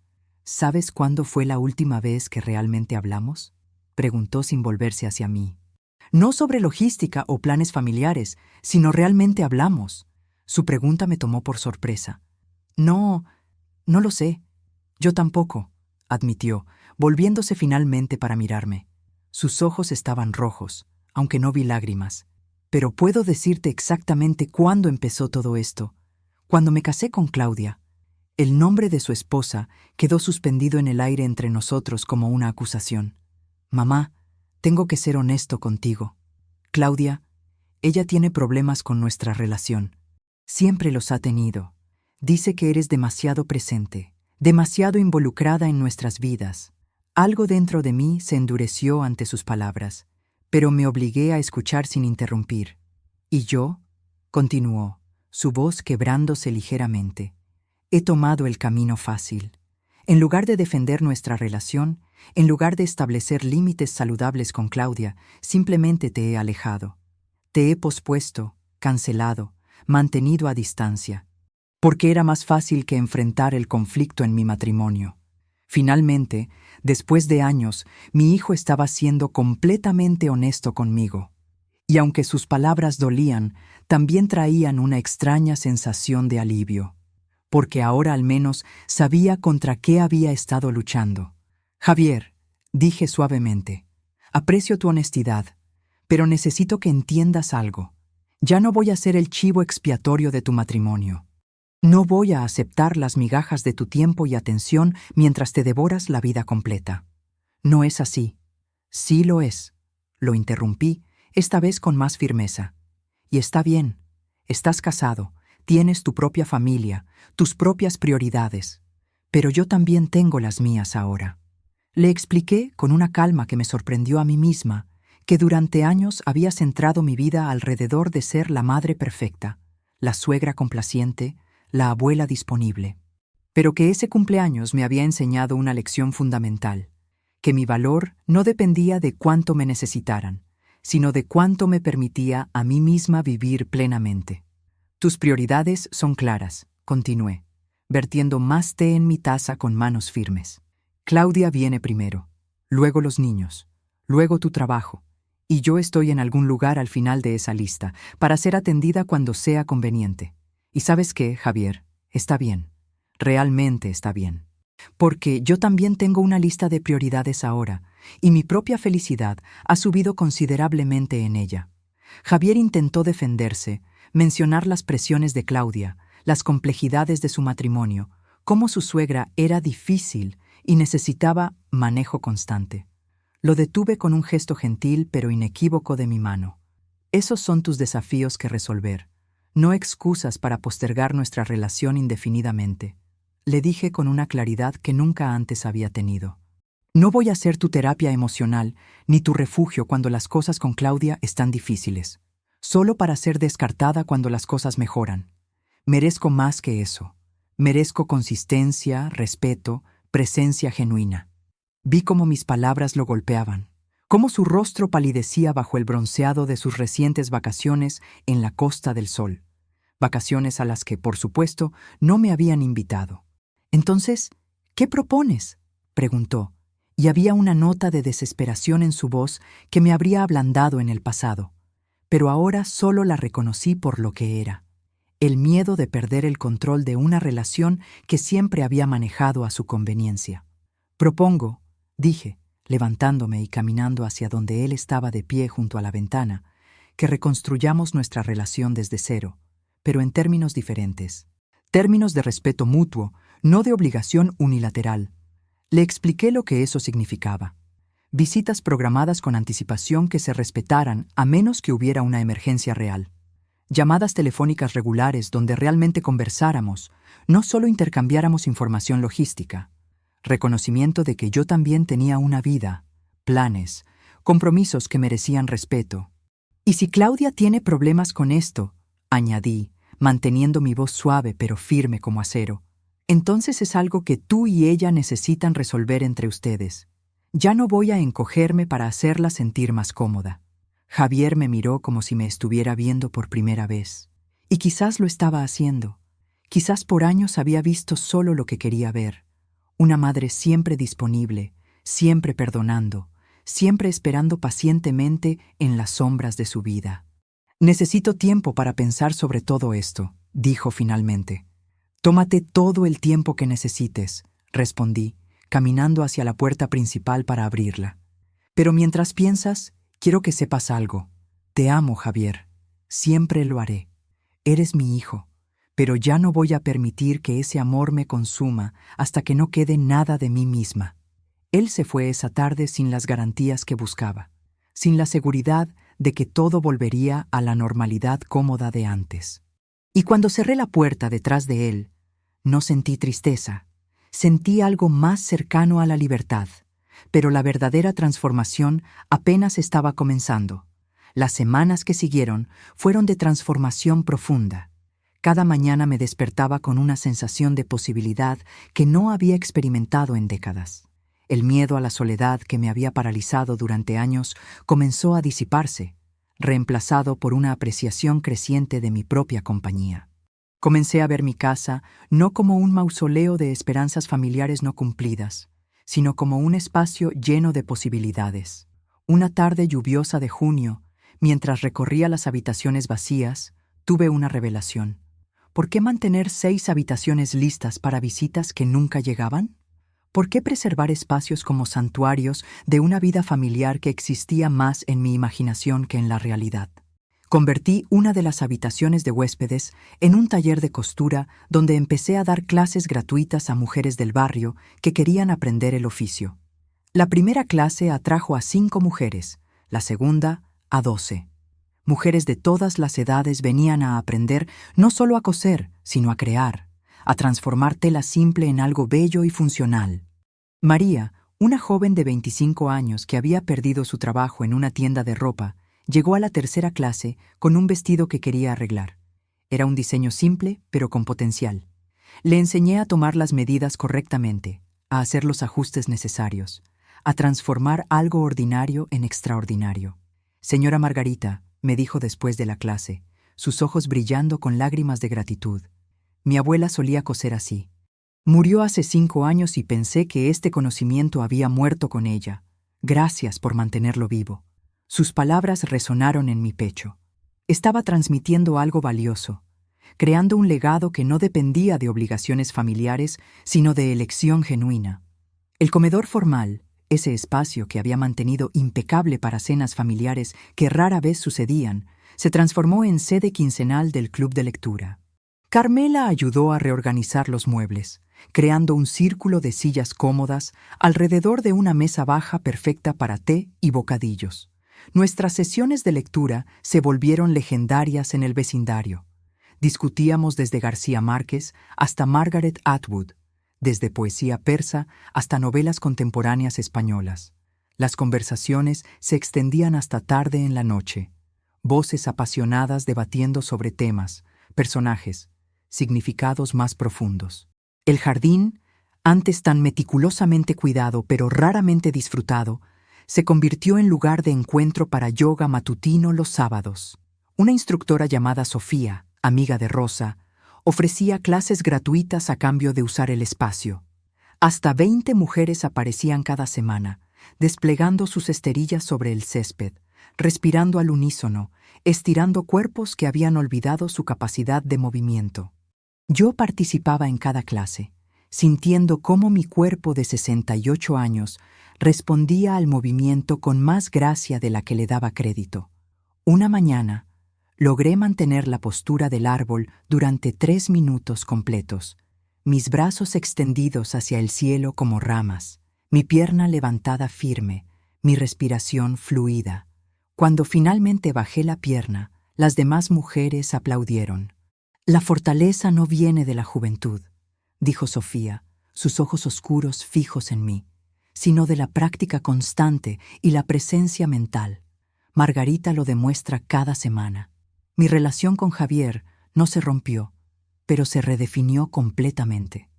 «¿Sabes cuándo fue la última vez que realmente hablamos?», preguntó sin volverse hacia mí. «No sobre logística o planes familiares, sino realmente hablamos». Su pregunta me tomó por sorpresa. No lo sé. Yo tampoco, admitió, volviéndose finalmente para mirarme. Sus ojos estaban rojos, aunque no vi lágrimas. Pero puedo decirte exactamente cuándo empezó todo esto. Cuando me casé con Claudia. El nombre de su esposa quedó suspendido en el aire entre nosotros como una acusación. Mamá, tengo que ser honesto contigo. Claudia, ella tiene problemas con nuestra relación. Siempre los ha tenido. Dice que eres demasiado presente, demasiado involucrada en nuestras vidas. Algo dentro de mí se endureció ante sus palabras, pero me obligué a escuchar sin interrumpir. ¿Y yo? Continuó, su voz quebrándose ligeramente. He tomado el camino fácil. En lugar de defender nuestra relación, en lugar de establecer límites saludables con Claudia, simplemente te he alejado. Te he pospuesto, cancelado, mantenido a distancia, porque era más fácil que enfrentar el conflicto en mi matrimonio. Finalmente, después de años, mi hijo estaba siendo completamente honesto conmigo. Y aunque sus palabras dolían, también traían una extraña sensación de alivio, porque ahora al menos sabía contra qué había estado luchando. Javier, dije suavemente, aprecio tu honestidad, pero necesito que entiendas algo. Ya no voy a ser el chivo expiatorio de tu matrimonio. No voy a aceptar las migajas de tu tiempo y atención mientras te devoras la vida completa. No es así. Sí lo es. Lo interrumpí, esta vez con más firmeza. Y está bien. Estás casado, tienes tu propia familia, tus propias prioridades. Pero yo también tengo las mías ahora. Le expliqué con una calma que me sorprendió a mí misma que durante años había centrado mi vida alrededor de ser la madre perfecta, la suegra complaciente, la abuela disponible. Pero que ese cumpleaños me había enseñado una lección fundamental, que mi valor no dependía de cuánto me necesitaran, sino de cuánto me permitía a mí misma vivir plenamente. Tus prioridades son claras, continué, vertiendo más té en mi taza con manos firmes. Claudia viene primero, luego los niños, luego tu trabajo, y yo estoy en algún lugar al final de esa lista, para ser atendida cuando sea conveniente. ¿Y sabes qué, Javier? Está bien. Realmente está bien. Porque yo también tengo una lista de prioridades ahora, y mi propia felicidad ha subido considerablemente en ella. Javier intentó defenderse, mencionar las presiones de Claudia, las complejidades de su matrimonio, cómo su suegra era difícil y necesitaba manejo constante. Lo detuve con un gesto gentil pero inequívoco de mi mano. Esos son tus desafíos que resolver, no excusas para postergar nuestra relación indefinidamente. Le dije con una claridad que nunca antes había tenido. No voy a ser tu terapia emocional ni tu refugio cuando las cosas con Claudia están difíciles, solo para ser descartada cuando las cosas mejoran. Merezco más que eso. Merezco consistencia, respeto, presencia genuina. Vi cómo mis palabras lo golpeaban, cómo su rostro palidecía bajo el bronceado de sus recientes vacaciones en la Costa del Sol. Vacaciones a las que, por supuesto, no me habían invitado. Entonces, ¿qué propones?, preguntó, y había una nota de desesperación en su voz que me habría ablandado en el pasado, pero ahora solo la reconocí por lo que era: el miedo de perder el control de una relación que siempre había manejado a su conveniencia. Propongo, dije, levantándome y caminando hacia donde él estaba de pie junto a la ventana, que reconstruyamos nuestra relación desde cero, pero en términos diferentes. Términos de respeto mutuo, no de obligación unilateral. Le expliqué lo que eso significaba. Visitas programadas con anticipación que se respetaran a menos que hubiera una emergencia real. Llamadas telefónicas regulares donde realmente conversáramos, no solo intercambiáramos información logística. Reconocimiento de que yo también tenía una vida, planes, compromisos que merecían respeto. Y si Claudia tiene problemas con esto, añadí, manteniendo mi voz suave pero firme como acero, entonces es algo que tú y ella necesitan resolver entre ustedes. Ya no voy a encogerme para hacerla sentir más cómoda. Javier me miró como si me estuviera viendo por primera vez. Y quizás lo estaba haciendo. Quizás por años había visto solo lo que quería ver. Una madre siempre disponible, siempre perdonando, siempre esperando pacientemente en las sombras de su vida. Necesito tiempo para pensar sobre todo esto, dijo finalmente. Tómate todo el tiempo que necesites, respondí, caminando hacia la puerta principal para abrirla. Pero mientras piensas, quiero que sepas algo. Te amo, Javier. Siempre lo haré. Eres mi hijo, pero ya no voy a permitir que ese amor me consuma hasta que no quede nada de mí misma. Él se fue esa tarde sin las garantías que buscaba, sin la seguridad de que todo volvería a la normalidad cómoda de antes. Y cuando cerré la puerta detrás de él, no sentí tristeza, sentí algo más cercano a la libertad, pero la verdadera transformación apenas estaba comenzando. Las semanas que siguieron fueron de transformación profunda. Cada mañana me despertaba con una sensación de posibilidad que no había experimentado en décadas. El miedo a la soledad que me había paralizado durante años comenzó a disiparse, reemplazado por una apreciación creciente de mi propia compañía. Comencé a ver mi casa no como un mausoleo de esperanzas familiares no cumplidas, sino como un espacio lleno de posibilidades. Una tarde lluviosa de junio, mientras recorría las habitaciones vacías, tuve una revelación. ¿Por qué mantener 6 habitaciones listas para visitas que nunca llegaban? ¿Por qué preservar espacios como santuarios de una vida familiar que existía más en mi imaginación que en la realidad? Convertí una de las habitaciones de huéspedes en un taller de costura donde empecé a dar clases gratuitas a mujeres del barrio que querían aprender el oficio. La primera clase atrajo a 5 mujeres, la segunda a 12. Mujeres de todas las edades venían a aprender no solo a coser, sino a crear, a transformar tela simple en algo bello y funcional. María, una joven de 25 años que había perdido su trabajo en una tienda de ropa, llegó a la tercera clase con un vestido que quería arreglar. Era un diseño simple, pero con potencial. Le enseñé a tomar las medidas correctamente, a hacer los ajustes necesarios, a transformar algo ordinario en extraordinario. «Señora Margarita», me dijo después de la clase, sus ojos brillando con lágrimas de gratitud. «Mi abuela solía coser así. Murió hace 5 años y pensé que este conocimiento había muerto con ella. Gracias por mantenerlo vivo». Sus palabras resonaron en mi pecho. Estaba transmitiendo algo valioso, creando un legado que no dependía de obligaciones familiares, sino de elección genuina. El comedor formal, ese espacio que había mantenido impecable para cenas familiares que rara vez sucedían, se transformó en sede quincenal del club de lectura. Carmela ayudó a reorganizar los muebles, creando un círculo de sillas cómodas alrededor de una mesa baja perfecta para té y bocadillos. Nuestras sesiones de lectura se volvieron legendarias en el vecindario. Discutíamos desde García Márquez hasta Margaret Atwood, desde poesía persa hasta novelas contemporáneas españolas. Las conversaciones se extendían hasta tarde en la noche. Voces apasionadas debatiendo sobre temas, personajes, significados más profundos. El jardín, antes tan meticulosamente cuidado pero raramente disfrutado, se convirtió en lugar de encuentro para yoga matutino los sábados. Una instructora llamada Sofía, amiga de Rosa, ofrecía clases gratuitas a cambio de usar el espacio. Hasta 20 mujeres aparecían cada semana, desplegando sus esterillas sobre el césped, respirando al unísono, estirando cuerpos que habían olvidado su capacidad de movimiento. Yo participaba en cada clase, sintiendo cómo mi cuerpo de 68 años respondía al movimiento con más gracia de la que le daba crédito. Una mañana, logré mantener la postura del árbol durante 3 minutos completos, mis brazos extendidos hacia el cielo como ramas, mi pierna levantada firme, mi respiración fluida. Cuando finalmente bajé la pierna, las demás mujeres aplaudieron. «La fortaleza no viene de la juventud», dijo Sofía, sus ojos oscuros fijos en mí, sino de la práctica constante y la presencia mental. Margarita lo demuestra cada semana. Mi relación con Javier no se rompió, pero se redefinió completamente.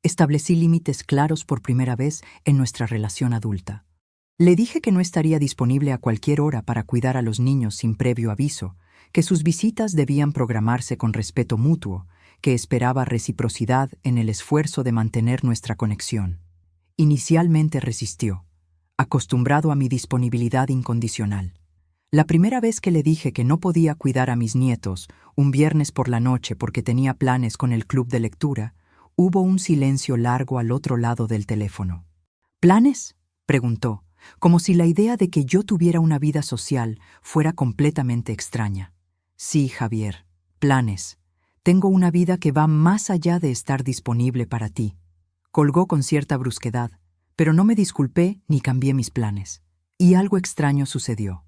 Establecí límites claros por primera vez en nuestra relación adulta. Le dije que no estaría disponible a cualquier hora para cuidar a los niños sin previo aviso, que sus visitas debían programarse con respeto mutuo, que esperaba reciprocidad en el esfuerzo de mantener nuestra conexión. Inicialmente resistió, acostumbrado a mi disponibilidad incondicional. La primera vez que le dije que no podía cuidar a mis nietos un viernes por la noche porque tenía planes con el club de lectura, Hubo un silencio largo al otro lado del teléfono. ¿Planes?, preguntó, como si la idea de que yo tuviera una vida social fuera completamente extraña. Sí, Javier, planes. Tengo una vida que va más allá de estar disponible para ti. Colgó con cierta brusquedad, pero no me disculpé ni cambié mis planes. Y algo extraño sucedió.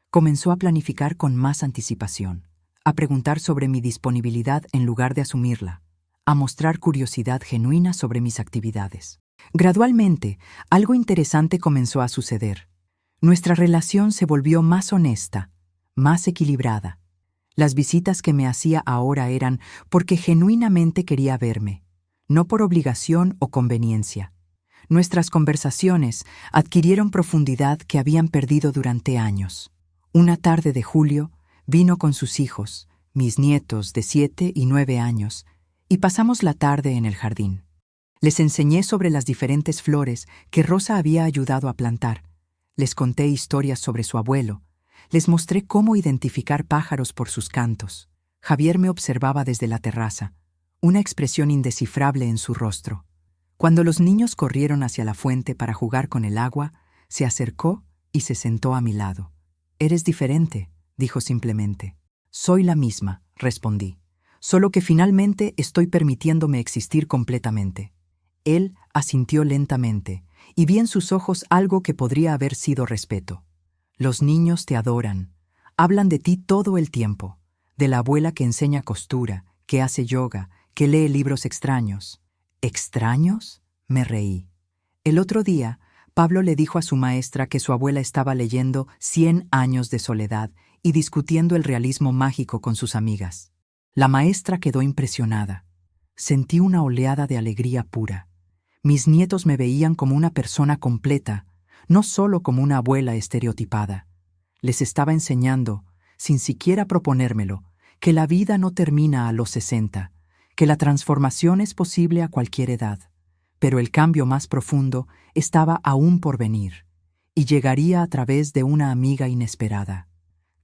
Comenzó a planificar con más anticipación, a preguntar sobre mi disponibilidad en lugar de asumirla, a mostrar curiosidad genuina sobre mis actividades. Gradualmente, algo interesante comenzó a suceder. Nuestra relación se volvió más honesta, más equilibrada. Las visitas que me hacía ahora eran porque genuinamente quería verme, no por obligación o conveniencia. Nuestras conversaciones adquirieron profundidad que habían perdido durante años. Una tarde de julio, vino con sus hijos, mis nietos de 7 y 9 años, y pasamos la tarde en el jardín. Les enseñé sobre las diferentes flores que Rosa había ayudado a plantar. Les conté historias sobre su abuelo. Les mostré cómo identificar pájaros por sus cantos. Javier me observaba desde la terraza, una expresión indescifrable en su rostro. Cuando los niños corrieron hacia la fuente para jugar con el agua, se acercó y se sentó a mi lado. «Eres diferente», dijo simplemente. «Soy la misma», respondí. «Solo que finalmente estoy permitiéndome existir completamente». Él asintió lentamente, y vi en sus ojos algo que podría haber sido respeto. «Los niños te adoran. Hablan de ti todo el tiempo, de la abuela que enseña costura, que hace yoga, que lee libros extraños». «¿Extraños?», me reí. El otro día, Pablo le dijo a su maestra que su abuela estaba leyendo 100 años de soledad y discutiendo el realismo mágico con sus amigas. La maestra quedó impresionada. Sentí una oleada de alegría pura. Mis nietos me veían como una persona completa, no solo como una abuela estereotipada. Les estaba enseñando, sin siquiera proponérmelo, que la vida no termina a los 60, que la transformación es posible a cualquier edad, pero el cambio más profundo estaba aún por venir, y llegaría a través de una amiga inesperada.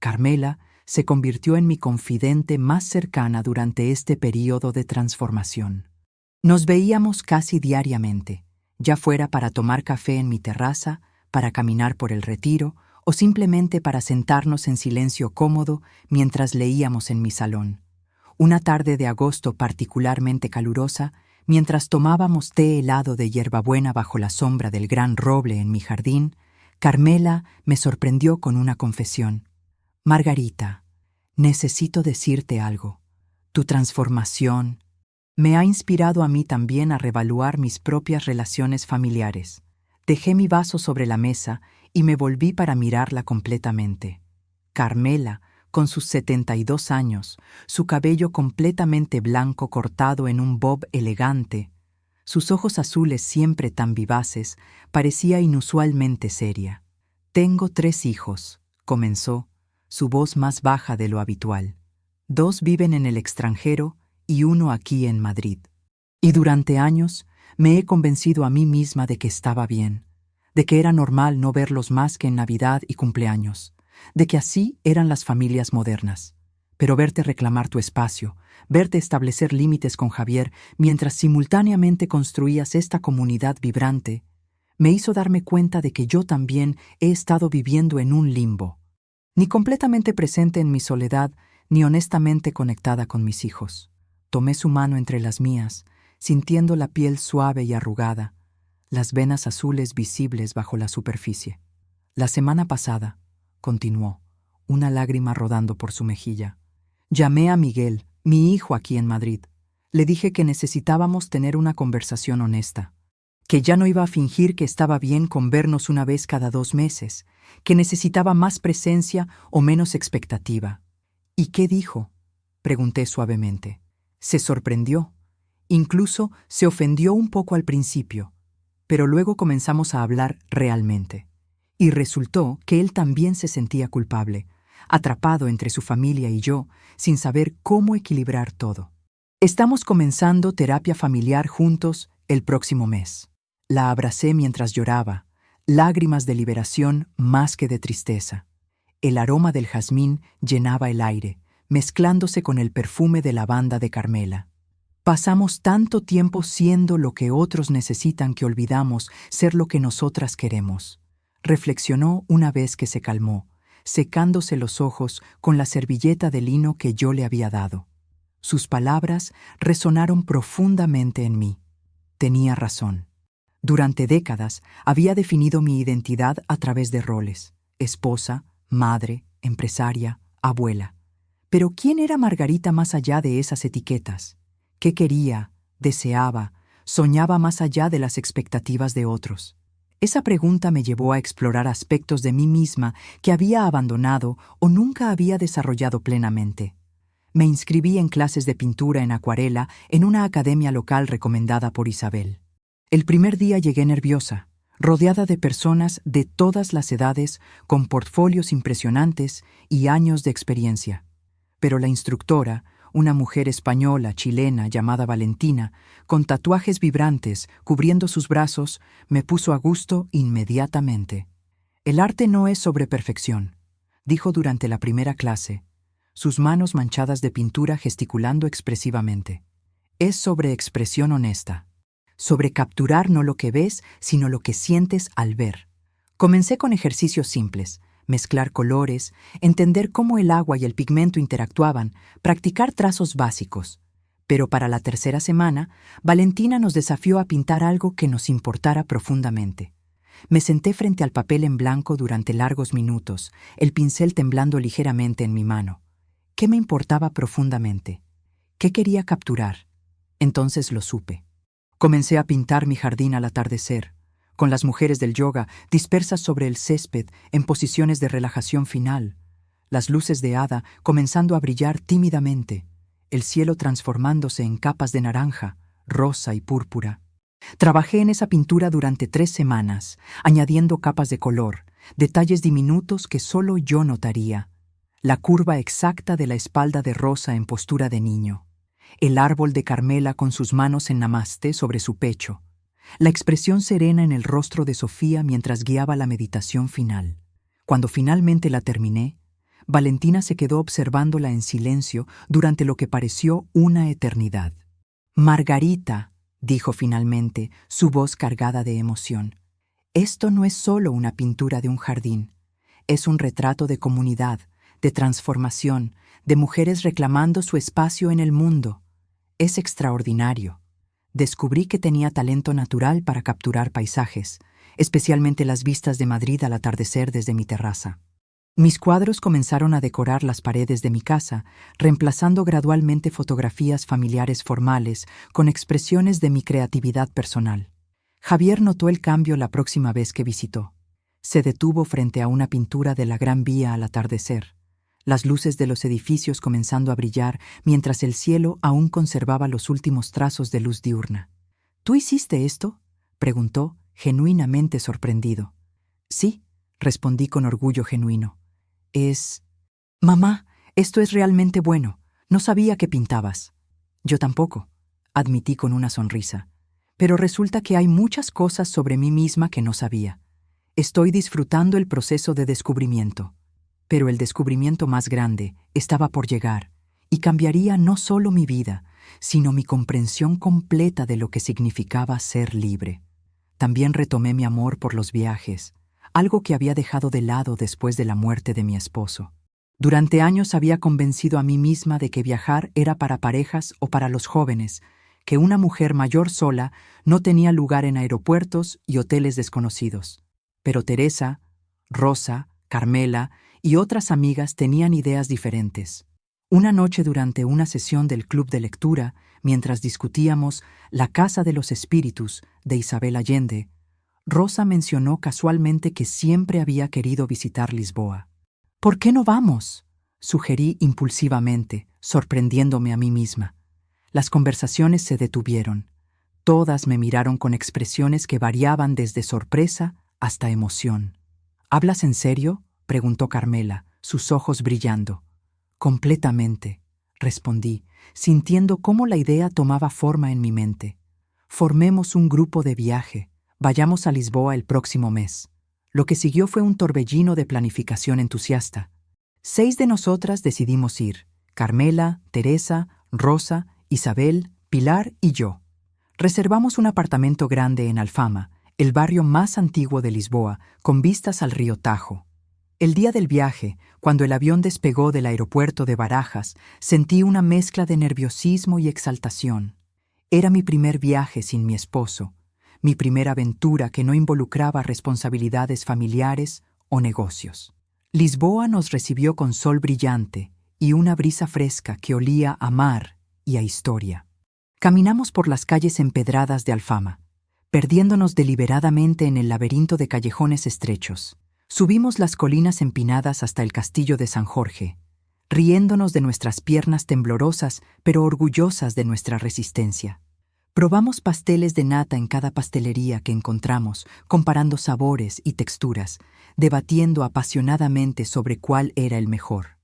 Carmela se convirtió en mi confidente más cercana durante este período de transformación. Nos veíamos casi diariamente, ya fuera para tomar café en mi terraza, para caminar por el retiro o simplemente para sentarnos en silencio cómodo mientras leíamos en mi salón. Una tarde de agosto particularmente calurosa, mientras tomábamos té helado de hierbabuena bajo la sombra del gran roble en mi jardín, Carmela me sorprendió con una confesión. «Margarita, necesito decirte algo. Tu transformación me ha inspirado a mí también a reevaluar mis propias relaciones familiares». Dejé mi vaso sobre la mesa y me volví para mirarla completamente. Carmela, con sus 72 años, su cabello completamente blanco cortado en un bob elegante, sus ojos azules siempre tan vivaces, parecía inusualmente seria. «Tengo 3 hijos», comenzó, su voz más baja de lo habitual. 2 viven en el extranjero y 1 aquí en Madrid. Y durante años me he convencido a mí misma de que estaba bien, de que era normal no verlos más que en Navidad y cumpleaños, de que así eran las familias modernas. Pero verte reclamar tu espacio, verte establecer límites con Javier mientras simultáneamente construías esta comunidad vibrante, me hizo darme cuenta de que yo también he estado viviendo en un limbo, ni completamente presente en mi soledad, ni honestamente conectada con mis hijos. Tomé su mano entre las mías, sintiendo la piel suave y arrugada, las venas azules visibles bajo la superficie. «La semana pasada», continuó, una lágrima rodando por su mejilla, «llamé a Miguel, mi hijo aquí en Madrid. Le dije que necesitábamos tener una conversación honesta, que ya no iba a fingir que estaba bien con vernos una vez cada 2 meses, que necesitaba más presencia o menos expectativa». «¿Y qué dijo?», pregunté suavemente. Se sorprendió. Incluso se ofendió un poco al principio, pero luego comenzamos a hablar realmente. Y resultó que él también se sentía culpable, atrapado entre su familia y yo, sin saber cómo equilibrar todo. «Estamos comenzando terapia familiar juntos el próximo mes». La abracé mientras lloraba, lágrimas de liberación más que de tristeza. El aroma del jazmín llenaba el aire, mezclándose con el perfume de lavanda de Carmela. Pasamos tanto tiempo siendo lo que otros necesitan que olvidamos ser lo que nosotras queremos. Reflexionó una vez que se calmó, secándose los ojos con la servilleta de lino que yo le había dado. Sus palabras resonaron profundamente en mí. Tenía razón. Durante décadas había definido mi identidad a través de roles: esposa, madre, empresaria, abuela. Pero ¿quién era Margarita más allá de esas etiquetas? ¿Qué quería, deseaba, soñaba más allá de las expectativas de otros? Esa pregunta me llevó a explorar aspectos de mí misma que había abandonado o nunca había desarrollado plenamente. Me inscribí en clases de pintura en acuarela en una academia local recomendada por Isabel. El primer día llegué nerviosa, rodeada de personas de todas las edades, con portfolios impresionantes y años de experiencia. Pero la instructora, una mujer española chilena llamada Valentina, con tatuajes vibrantes cubriendo sus brazos, me puso a gusto inmediatamente. «El arte no es sobre perfección», dijo durante la primera clase, sus manos manchadas de pintura gesticulando expresivamente. «Es sobre expresión honesta, sobre capturar no lo que ves, sino lo que sientes al ver». Comencé con ejercicios simples: mezclar colores, entender cómo el agua y el pigmento interactuaban, practicar trazos básicos. Pero para la tercera semana, Valentina nos desafió a pintar algo que nos importara profundamente. Me senté frente al papel en blanco durante largos minutos, el pincel temblando ligeramente en mi mano. ¿Qué me importaba profundamente? ¿Qué quería capturar? Entonces lo supe. Comencé a pintar mi jardín al atardecer, con las mujeres del yoga dispersas sobre el césped en posiciones de relajación final, las luces de hada comenzando a brillar tímidamente, el cielo transformándose en capas de naranja, rosa y púrpura. Trabajé en esa pintura durante 3 semanas, añadiendo capas de color, detalles diminutos que solo yo notaría: la curva exacta de la espalda de Rosa en postura de niño, el árbol de Carmela con sus manos en namaste sobre su pecho, la expresión serena en el rostro de Sofía mientras guiaba la meditación final. Cuando finalmente la terminé, Valentina se quedó observándola en silencio durante lo que pareció una eternidad. «Margarita», dijo finalmente, su voz cargada de emoción, «esto no es solo una pintura de un jardín. Es un retrato de comunidad, de transformación, de mujeres reclamando su espacio en el mundo. Es extraordinario». Descubrí que tenía talento natural para capturar paisajes, especialmente las vistas de Madrid al atardecer desde mi terraza. Mis cuadros comenzaron a decorar las paredes de mi casa, reemplazando gradualmente fotografías familiares formales con expresiones de mi creatividad personal. Javier notó el cambio la próxima vez que visitó. Se detuvo frente a una pintura de la Gran Vía al atardecer, las luces de los edificios comenzando a brillar mientras el cielo aún conservaba los últimos trazos de luz diurna. «¿Tú hiciste esto?», preguntó, genuinamente sorprendido. «Sí», respondí con orgullo genuino. «Es... Mamá, esto es realmente bueno. No sabía que pintabas». «Yo tampoco», admití con una sonrisa. «Pero resulta que hay muchas cosas sobre mí misma que no sabía. Estoy disfrutando el proceso de descubrimiento». Pero el descubrimiento más grande estaba por llegar y cambiaría no solo mi vida, sino mi comprensión completa de lo que significaba ser libre. También retomé mi amor por los viajes, algo que había dejado de lado después de la muerte de mi esposo. Durante años había convencido a mí misma de que viajar era para parejas o para los jóvenes, que una mujer mayor sola no tenía lugar en aeropuertos y hoteles desconocidos. Pero Teresa, Rosa, Carmela y otras amigas tenían ideas diferentes. Una noche durante una sesión del club de lectura, mientras discutíamos La Casa de los Espíritus de Isabel Allende, Rosa mencionó casualmente que siempre había querido visitar Lisboa. «¿Por qué no vamos?», sugerí impulsivamente, sorprendiéndome a mí misma. Las conversaciones se detuvieron. Todas me miraron con expresiones que variaban desde sorpresa hasta emoción. «¿Hablas en serio?», preguntó Carmela, sus ojos brillando. «Completamente», respondí, sintiendo cómo la idea tomaba forma en mi mente. «Formemos un grupo de viaje. Vayamos a Lisboa el próximo mes». Lo que siguió fue un torbellino de planificación entusiasta. 6 de nosotras decidimos ir: Carmela, Teresa, Rosa, Isabel, Pilar y yo. Reservamos un apartamento grande en Alfama, el barrio más antiguo de Lisboa, con vistas al río Tajo. El día del viaje, cuando el avión despegó del aeropuerto de Barajas, sentí una mezcla de nerviosismo y exaltación. Era mi primer viaje sin mi esposo, mi primera aventura que no involucraba responsabilidades familiares o negocios. Lisboa nos recibió con sol brillante y una brisa fresca que olía a mar y a historia. Caminamos por las calles empedradas de Alfama, perdiéndonos deliberadamente en el laberinto de callejones estrechos. Subimos las colinas empinadas hasta el castillo de San Jorge, riéndonos de nuestras piernas temblorosas pero orgullosas de nuestra resistencia. Probamos pasteles de nata en cada pastelería que encontramos, comparando sabores y texturas, debatiendo apasionadamente sobre cuál era el mejor.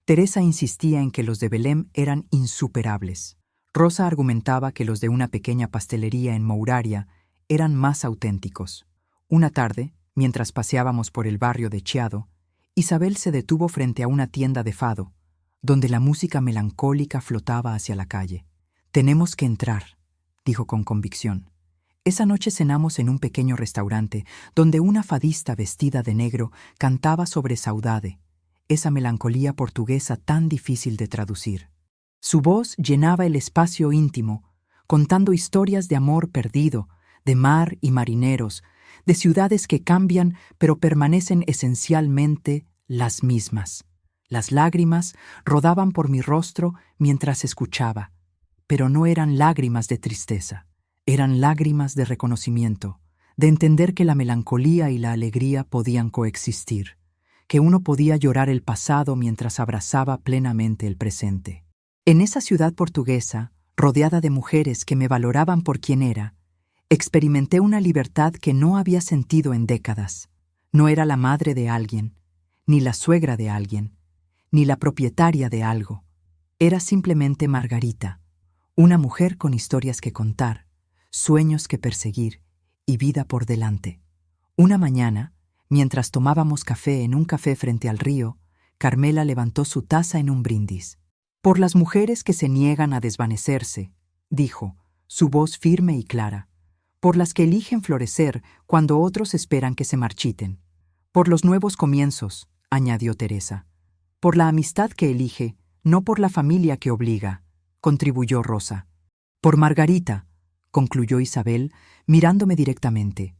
Teresa insistía en que los de Belém eran insuperables. Rosa argumentaba que los de una pequeña pastelería en Mouraria eran más auténticos. Una tarde, mientras paseábamos por el barrio de Chiado, Isabel se detuvo frente a una tienda de fado, donde la música melancólica flotaba hacia la calle. «Tenemos que entrar», dijo con convicción. Esa noche cenamos en un pequeño restaurante, donde una fadista vestida de negro cantaba sobre saudade, esa melancolía portuguesa tan difícil de traducir. Su voz llenaba el espacio íntimo, contando historias de amor perdido, de mar y marineros, de ciudades que cambian pero permanecen esencialmente las mismas. Las lágrimas rodaban por mi rostro mientras escuchaba, pero no eran lágrimas de tristeza, eran lágrimas de reconocimiento, de entender que la melancolía y la alegría podían coexistir, que uno podía llorar el pasado mientras abrazaba plenamente el presente. En esa ciudad portuguesa, rodeada de mujeres que me valoraban por quien era, experimenté una libertad que no había sentido en décadas. No era la madre de alguien, ni la suegra de alguien, ni la propietaria de algo. Era simplemente Margarita, una mujer con historias que contar, sueños que perseguir y vida por delante. Una mañana, mientras tomábamos café en un café frente al río, Carmela levantó su taza en un brindis. «Por las mujeres que se niegan a desvanecerse», dijo, su voz firme y clara. «Por las que eligen florecer cuando otros esperan que se marchiten. Por los nuevos comienzos», añadió Teresa. «Por la amistad que elige, no por la familia que obliga», contribuyó Rosa. «Por Margarita», concluyó Isabel, mirándome directamente,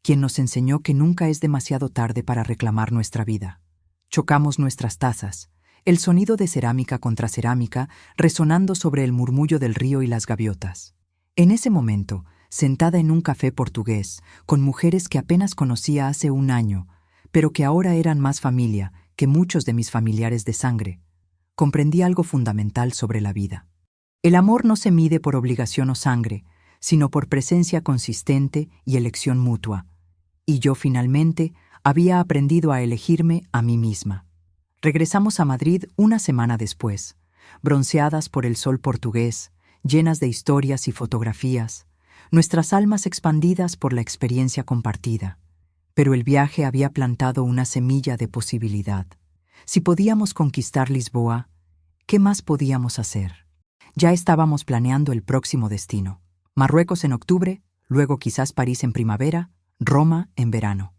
quien nos enseñó que nunca es demasiado tarde para reclamar nuestra vida. Chocamos nuestras tazas, el sonido de cerámica contra cerámica resonando sobre el murmullo del río y las gaviotas. En ese momento, sentada en un café portugués, con mujeres que apenas conocía hace un año, pero que ahora eran más familia que muchos de mis familiares de sangre, comprendí algo fundamental sobre la vida. El amor no se mide por obligación o sangre, sino por presencia consistente y elección mutua. Y yo finalmente había aprendido a elegirme a mí misma. Regresamos a Madrid una semana después, bronceadas por el sol portugués, llenas de historias y fotografías, nuestras almas expandidas por la experiencia compartida. Pero el viaje había plantado una semilla de posibilidad. Si podíamos conquistar Lisboa, ¿qué más podíamos hacer? Ya estábamos planeando el próximo destino. Marruecos en octubre, luego quizás París en primavera, Roma en verano.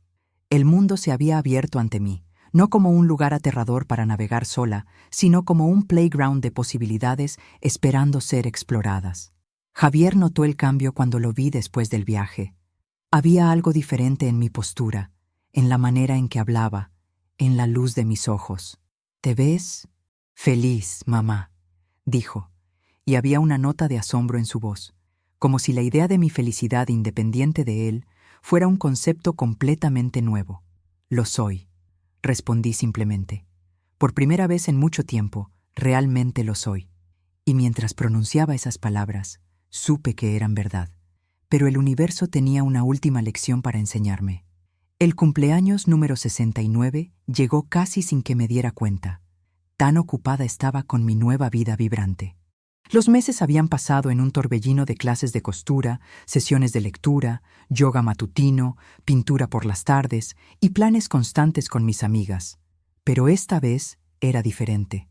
El mundo se había abierto ante mí, no como un lugar aterrador para navegar sola, sino como un playground de posibilidades esperando ser exploradas. Javier notó el cambio cuando lo vi después del viaje. Había algo diferente en mi postura, en la manera en que hablaba, en la luz de mis ojos. «¿Te ves? Feliz, mamá», dijo, y había una nota de asombro en su voz, como si la idea de mi felicidad independiente de él fuera un concepto completamente nuevo. «Lo soy», respondí simplemente. «Por primera vez en mucho tiempo, realmente lo soy». Y mientras pronunciaba esas palabras, supe que eran verdad. Pero el universo tenía una última lección para enseñarme. El cumpleaños número 69 llegó casi sin que me diera cuenta. Tan ocupada estaba con mi nueva vida vibrante. Los meses habían pasado en un torbellino de clases de costura, sesiones de lectura, yoga matutino, pintura por las tardes y planes constantes con mis amigas. Pero esta vez era diferente.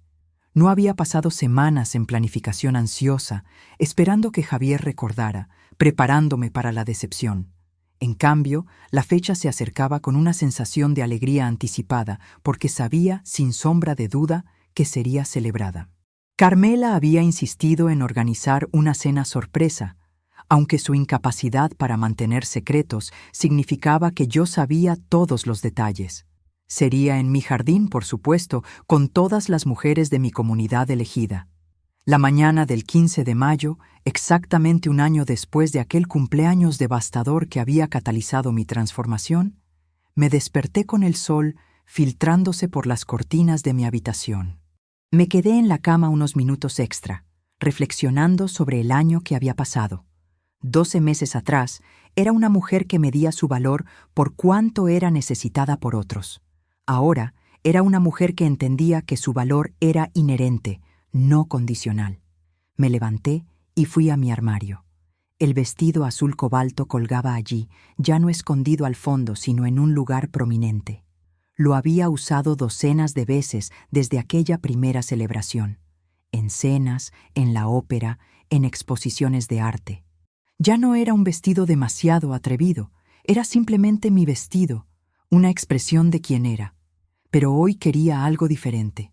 No había pasado semanas en planificación ansiosa, esperando que Javier recordara, preparándome para la decepción. En cambio, la fecha se acercaba con una sensación de alegría anticipada, porque sabía, sin sombra de duda, que sería celebrada. Carmela había insistido en organizar una cena sorpresa, aunque su incapacidad para mantener secretos significaba que yo sabía todos los detalles. Sería en mi jardín, por supuesto, con todas las mujeres de mi comunidad elegida. La mañana del 15 de mayo, exactamente un año después de aquel cumpleaños devastador que había catalizado mi transformación, me desperté con el sol filtrándose por las cortinas de mi habitación. Me quedé en la cama unos minutos extra, reflexionando sobre el año que había pasado. 12 meses atrás, era una mujer que medía su valor por cuánto era necesitada por otros. Ahora, era una mujer que entendía que su valor era inherente, no condicional. Me levanté y fui a mi armario. El vestido azul cobalto colgaba allí, ya no escondido al fondo, sino en un lugar prominente. Lo había usado docenas de veces desde aquella primera celebración. En cenas, en la ópera, en exposiciones de arte. Ya no era un vestido demasiado atrevido, era simplemente mi vestido, una expresión de quién era. Pero hoy quería algo diferente.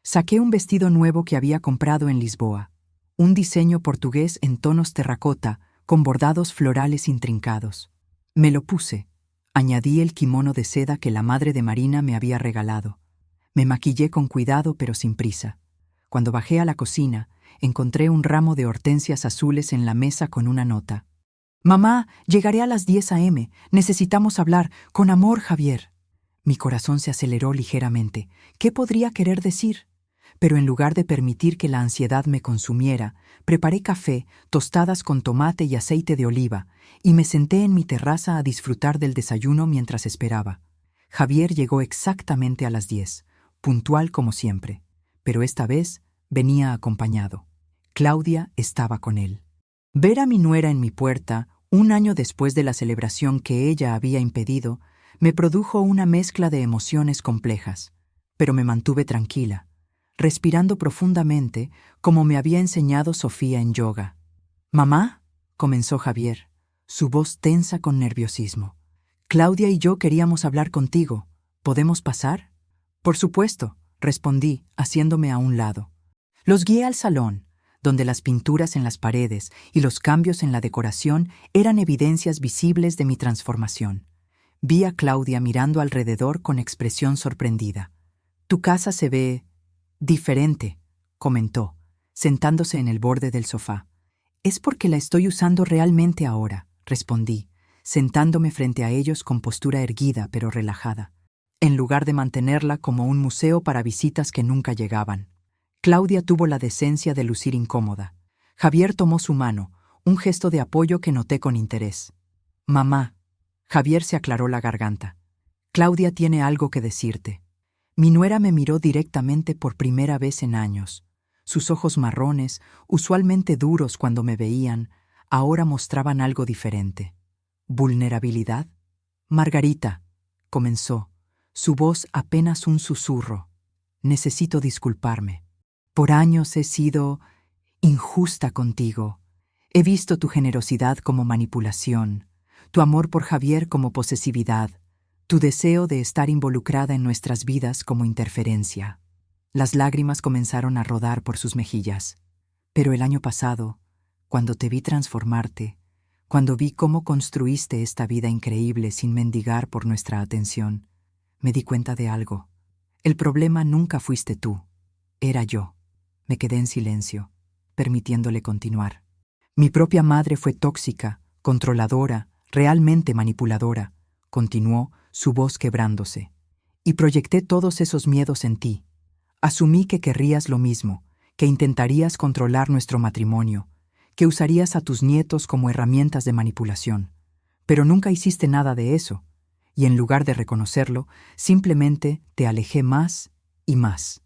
Saqué un vestido nuevo que había comprado en Lisboa, un diseño portugués en tonos terracota, con bordados florales intrincados. Me lo puse. Añadí el kimono de seda que la madre de Marina me había regalado. Me maquillé con cuidado pero sin prisa. Cuando bajé a la cocina, encontré un ramo de hortensias azules en la mesa con una nota. «Mamá, llegaré a las 10 a.m. Necesitamos hablar. Con amor, Javier». Mi corazón se aceleró ligeramente. ¿Qué podría querer decir? Pero en lugar de permitir que la ansiedad me consumiera, preparé café, tostadas con tomate y aceite de oliva, y me senté en mi terraza a disfrutar del desayuno mientras esperaba. Javier llegó exactamente a las 10, puntual como siempre, pero esta vez venía acompañado. Claudia estaba con él. Ver a mi nuera en mi puerta, un año después de la celebración que ella había impedido, me produjo una mezcla de emociones complejas, pero me mantuve tranquila, respirando profundamente como me había enseñado Sofía en yoga. «Mamá», comenzó Javier, su voz tensa con nerviosismo. «Claudia y yo queríamos hablar contigo. ¿Podemos pasar?» «Por supuesto», respondí, haciéndome a un lado. Los guié al salón, donde las pinturas en las paredes y los cambios en la decoración eran evidencias visibles de mi transformación. Vi a Claudia mirando alrededor con expresión sorprendida. «Tu casa se ve diferente», comentó, sentándose en el borde del sofá. «Es porque la estoy usando realmente ahora», respondí, sentándome frente a ellos con postura erguida pero relajada, en lugar de mantenerla como un museo para visitas que nunca llegaban. Claudia tuvo la decencia de lucir incómoda. Javier tomó su mano, un gesto de apoyo que noté con interés. «Mamá», Javier se aclaró la garganta. «Claudia tiene algo que decirte». Mi nuera me miró directamente por primera vez en años. Sus ojos marrones, usualmente duros cuando me veían, ahora mostraban algo diferente. ¿Vulnerabilidad? «Margarita», comenzó, su voz apenas un susurro. «Necesito disculparme. Por años he sido injusta contigo. He visto tu generosidad como manipulación, tu amor por Javier como posesividad, tu deseo de estar involucrada en nuestras vidas como interferencia». Las lágrimas comenzaron a rodar por sus mejillas. «Pero el año pasado, cuando te vi transformarte, cuando vi cómo construiste esta vida increíble sin mendigar por nuestra atención, me di cuenta de algo. El problema nunca fuiste tú, era yo». Me quedé en silencio, permitiéndole continuar. «Mi propia madre fue tóxica, controladora, realmente manipuladora», continuó, su voz quebrándose. «Y proyecté todos esos miedos en ti. Asumí que querrías lo mismo, que intentarías controlar nuestro matrimonio, que usarías a tus nietos como herramientas de manipulación. Pero nunca hiciste nada de eso, y en lugar de reconocerlo, simplemente te alejé más y más».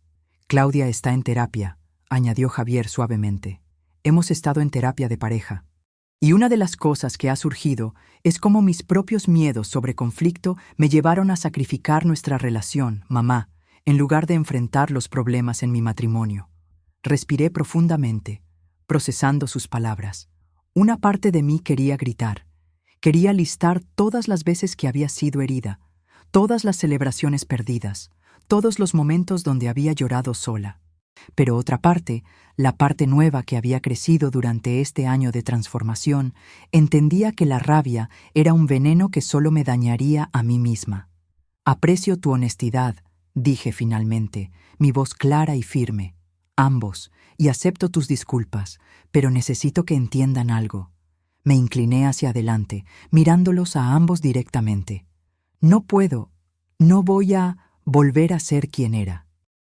«Claudia está en terapia», añadió Javier suavemente. «Hemos estado en terapia de pareja. Y una de las cosas que ha surgido es cómo mis propios miedos sobre conflicto me llevaron a sacrificar nuestra relación, mamá, en lugar de enfrentar los problemas en mi matrimonio. Respiré profundamente, procesando sus palabras. Una parte de mí quería gritar. Quería listar todas las veces que había sido herida, todas las celebraciones perdidas, todos los momentos donde había llorado sola. Pero otra parte, la parte nueva que había crecido durante este año de transformación, entendía que la rabia era un veneno que solo me dañaría a mí misma. Aprecio tu honestidad, dije finalmente, mi voz clara y firme. Ambos, y acepto tus disculpas, pero necesito que entiendan algo. Me incliné hacia adelante, mirándolos a ambos directamente. No voy a volver a ser quien era.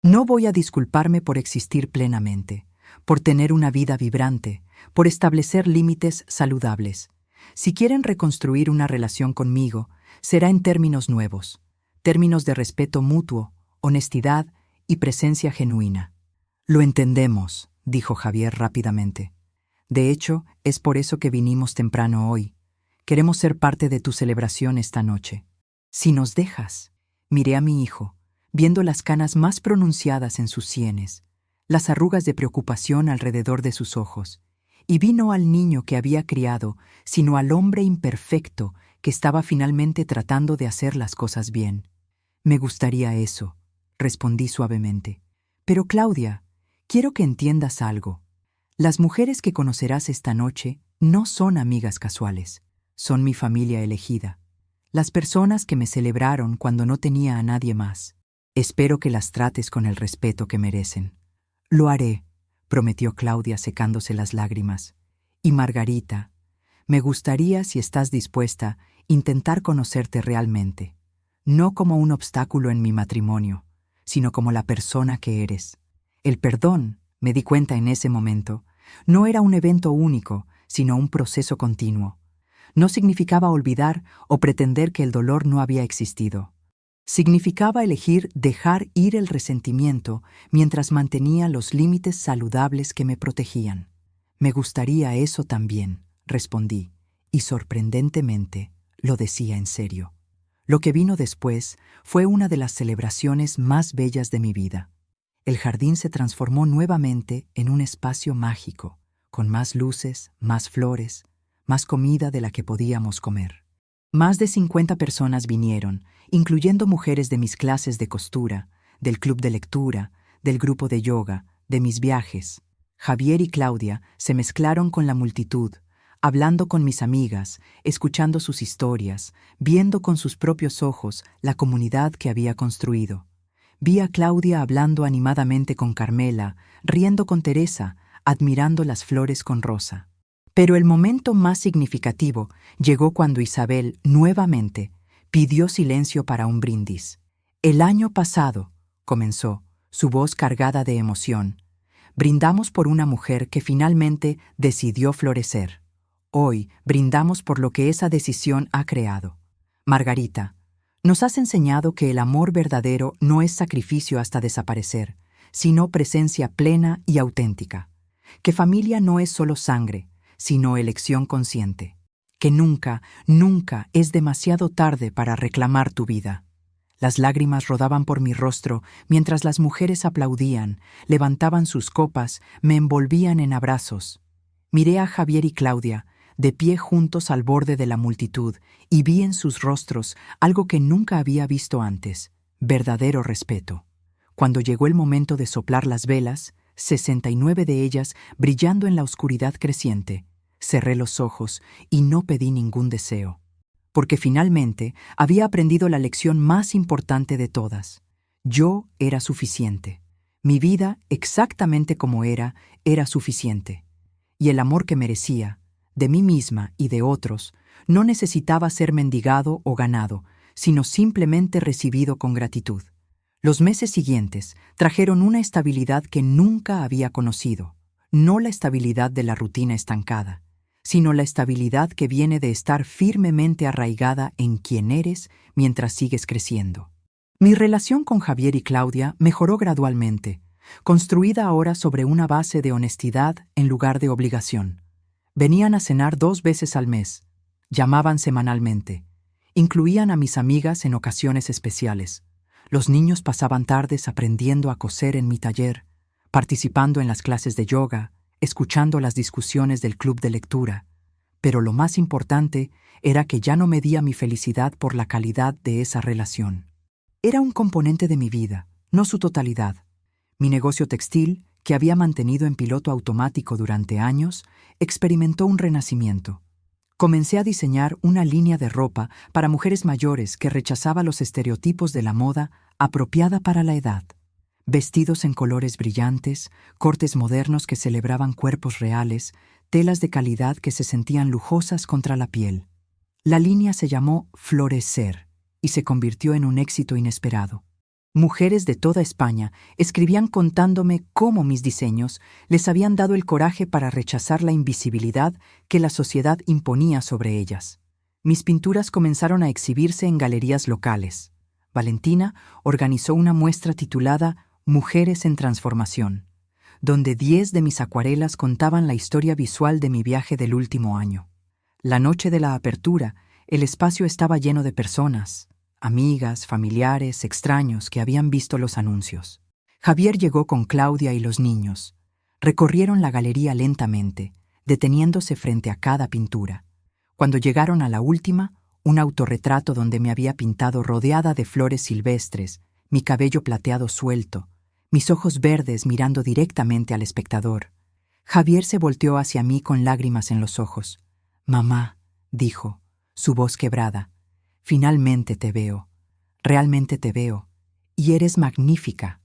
No voy a disculparme por existir plenamente, por tener una vida vibrante, por establecer límites saludables. Si quieren reconstruir una relación conmigo, será en términos nuevos, términos de respeto mutuo, honestidad y presencia genuina. Lo entendemos, dijo Javier rápidamente. De hecho, es por eso que vinimos temprano hoy. Queremos ser parte de tu celebración esta noche. Si nos dejas, miré a mi hijo, viendo las canas más pronunciadas en sus sienes, las arrugas de preocupación alrededor de sus ojos, y vi no al niño que había criado, sino al hombre imperfecto que estaba finalmente tratando de hacer las cosas bien. Me gustaría eso, respondí suavemente. Pero Claudia, quiero que entiendas algo. Las mujeres que conocerás esta noche no son amigas casuales, son mi familia elegida. Las personas que me celebraron cuando no tenía a nadie más. Espero que las trates con el respeto que merecen. Lo haré, prometió Claudia secándose las lágrimas. Y Margarita, me gustaría, si estás dispuesta, intentar conocerte realmente. No como un obstáculo en mi matrimonio, sino como la persona que eres. El perdón, me di cuenta en ese momento, no era un evento único, sino un proceso continuo. No significaba olvidar o pretender que el dolor no había existido. Significaba elegir dejar ir el resentimiento mientras mantenía los límites saludables que me protegían. Me gustaría eso también, respondí, y sorprendentemente lo decía en serio. Lo que vino después fue una de las celebraciones más bellas de mi vida. El jardín se transformó nuevamente en un espacio mágico, con más luces, más flores, más comida de la que podíamos comer. Más de 50 personas vinieron, incluyendo mujeres de mis clases de costura, del club de lectura, del grupo de yoga, de mis viajes. Javier y Claudia se mezclaron con la multitud, hablando con mis amigas, escuchando sus historias, viendo con sus propios ojos la comunidad que había construido. Vi a Claudia hablando animadamente con Carmela, riendo con Teresa, admirando las flores con Rosa. Pero el momento más significativo llegó cuando Isabel, nuevamente, pidió silencio para un brindis. El año pasado, comenzó, su voz cargada de emoción, brindamos por una mujer que finalmente decidió florecer. Hoy brindamos por lo que esa decisión ha creado. Margarita, nos has enseñado que el amor verdadero no es sacrificio hasta desaparecer, sino presencia plena y auténtica. Que familia no es solo sangre, sino elección consciente. Que nunca, nunca es demasiado tarde para reclamar tu vida. Las lágrimas rodaban por mi rostro mientras las mujeres aplaudían, levantaban sus copas, me envolvían en abrazos. Miré a Javier y Claudia, de pie juntos al borde de la multitud, y vi en sus rostros algo que nunca había visto antes, verdadero respeto. Cuando llegó el momento de soplar las velas, 69 de ellas brillando en la oscuridad creciente, cerré los ojos y no pedí ningún deseo. Porque finalmente había aprendido la lección más importante de todas. Yo era suficiente. Mi vida, exactamente como era suficiente. Y el amor que merecía, de mí misma y de otros, no necesitaba ser mendigado o ganado, sino simplemente recibido con gratitud. Los meses siguientes trajeron una estabilidad que nunca había conocido, no la estabilidad de la rutina estancada, sino la estabilidad que viene de estar firmemente arraigada en quién eres mientras sigues creciendo. Mi relación con Javier y Claudia mejoró gradualmente, construida ahora sobre una base de honestidad en lugar de obligación. Venían a cenar 2 veces al mes, llamaban semanalmente, incluían a mis amigas en ocasiones especiales. Los niños pasaban tardes aprendiendo a coser en mi taller, participando en las clases de yoga, escuchando las discusiones del club de lectura. Pero lo más importante era que ya no medía mi felicidad por la calidad de esa relación. Era un componente de mi vida, no su totalidad. Mi negocio textil, que había mantenido en piloto automático durante años, experimentó un renacimiento. Comencé a diseñar una línea de ropa para mujeres mayores que rechazaba los estereotipos de la moda apropiada para la edad. Vestidos en colores brillantes, cortes modernos que celebraban cuerpos reales, telas de calidad que se sentían lujosas contra la piel. La línea se llamó Florecer y se convirtió en un éxito inesperado. Mujeres de toda España escribían contándome cómo mis diseños les habían dado el coraje para rechazar la invisibilidad que la sociedad imponía sobre ellas. Mis pinturas comenzaron a exhibirse en galerías locales. Valentina organizó una muestra titulada Mujeres en Transformación, donde 10 de mis acuarelas contaban la historia visual de mi viaje del último año. La noche de la apertura, el espacio estaba lleno de personas, amigas, familiares, extraños que habían visto los anuncios. Javier llegó con Claudia y los niños. Recorrieron la galería lentamente, deteniéndose frente a cada pintura. Cuando llegaron a la última, un autorretrato donde me había pintado rodeada de flores silvestres, mi cabello plateado suelto, mis ojos verdes mirando directamente al espectador. Javier se volteó hacia mí con lágrimas en los ojos. «Mamá», dijo, su voz quebrada, «finalmente te veo, realmente te veo, y eres magnífica».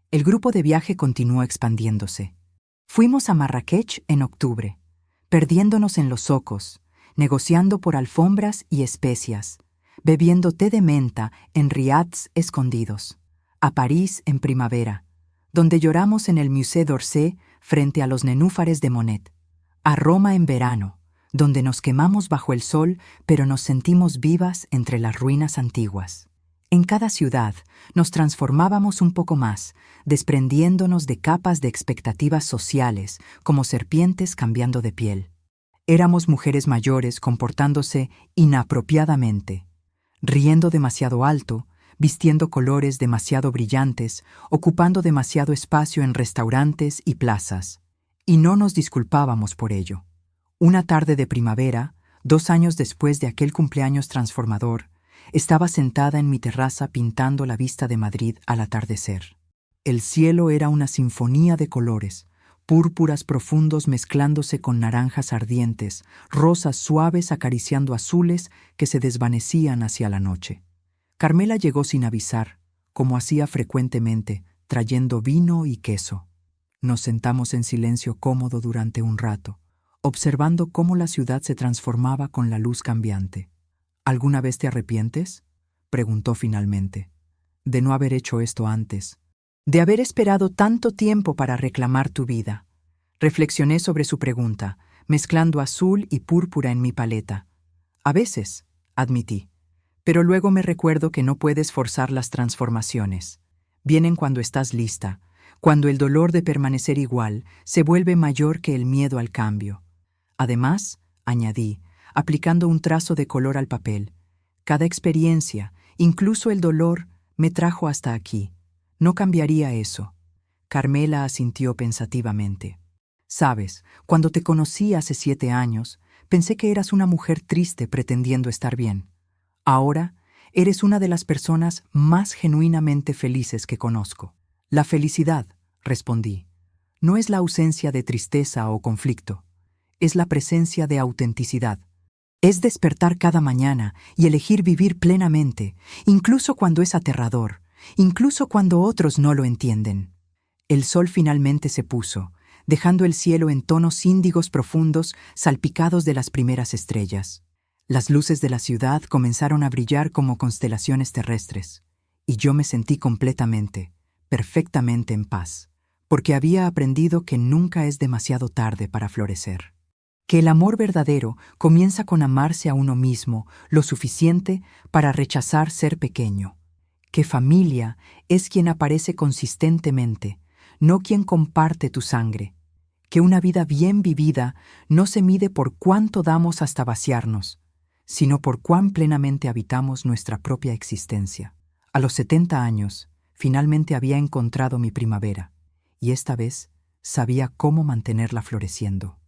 El grupo de viaje continuó expandiéndose. Fuimos a Marrakech en octubre, perdiéndonos en los zocos, negociando por alfombras y especias, bebiendo té de menta en riads escondidos. A París en primavera, donde lloramos en el Musée d'Orsay frente a los nenúfares de Monet. A Roma en verano, donde nos quemamos bajo el sol, pero nos sentimos vivas entre las ruinas antiguas. En cada ciudad nos transformábamos un poco más, desprendiéndonos de capas de expectativas sociales, como serpientes cambiando de piel. Éramos mujeres mayores comportándose inapropiadamente, riendo demasiado alto, vistiendo colores demasiado brillantes, ocupando demasiado espacio en restaurantes y plazas. Y no nos disculpábamos por ello. Una tarde de primavera, 2 años después de aquel cumpleaños transformador, estaba sentada en mi terraza pintando la vista de Madrid al atardecer. El cielo era una sinfonía de colores, púrpuras profundos mezclándose con naranjas ardientes, rosas suaves acariciando azules que se desvanecían hacia la noche. Carmela llegó sin avisar, como hacía frecuentemente, trayendo vino y queso. Nos sentamos en silencio cómodo durante un rato, observando cómo la ciudad se transformaba con la luz cambiante. «¿Alguna vez te arrepientes?», preguntó finalmente. «De no haber hecho esto antes. De haber esperado tanto tiempo para reclamar tu vida». Reflexioné sobre su pregunta, mezclando azul y púrpura en mi paleta. «A veces», admití. «Pero luego me recuerdo que no puedes forzar las transformaciones. Vienen cuando estás lista, cuando el dolor de permanecer igual se vuelve mayor que el miedo al cambio». Además, añadí, aplicando un trazo de color al papel, cada experiencia, incluso el dolor, me trajo hasta aquí. No cambiaría eso. Carmela asintió pensativamente. «Sabes, cuando te conocí hace 7 años, pensé que eras una mujer triste pretendiendo estar bien. Ahora, eres una de las personas más genuinamente felices que conozco». «La felicidad», respondí, «no es la ausencia de tristeza o conflicto. Es la presencia de autenticidad. Es despertar cada mañana y elegir vivir plenamente, incluso cuando es aterrador, incluso cuando otros no lo entienden». El sol finalmente se puso, dejando el cielo en tonos índigos profundos salpicados de las primeras estrellas. Las luces de la ciudad comenzaron a brillar como constelaciones terrestres, y yo me sentí completamente, perfectamente en paz, porque había aprendido que nunca es demasiado tarde para florecer. Que el amor verdadero comienza con amarse a uno mismo lo suficiente para rechazar ser pequeño. Que familia es quien aparece consistentemente, no quien comparte tu sangre. Que una vida bien vivida no se mide por cuánto damos hasta vaciarnos, sino por cuán plenamente habitamos nuestra propia existencia. A los 70 años, finalmente había encontrado mi primavera, y esta vez sabía cómo mantenerla floreciendo.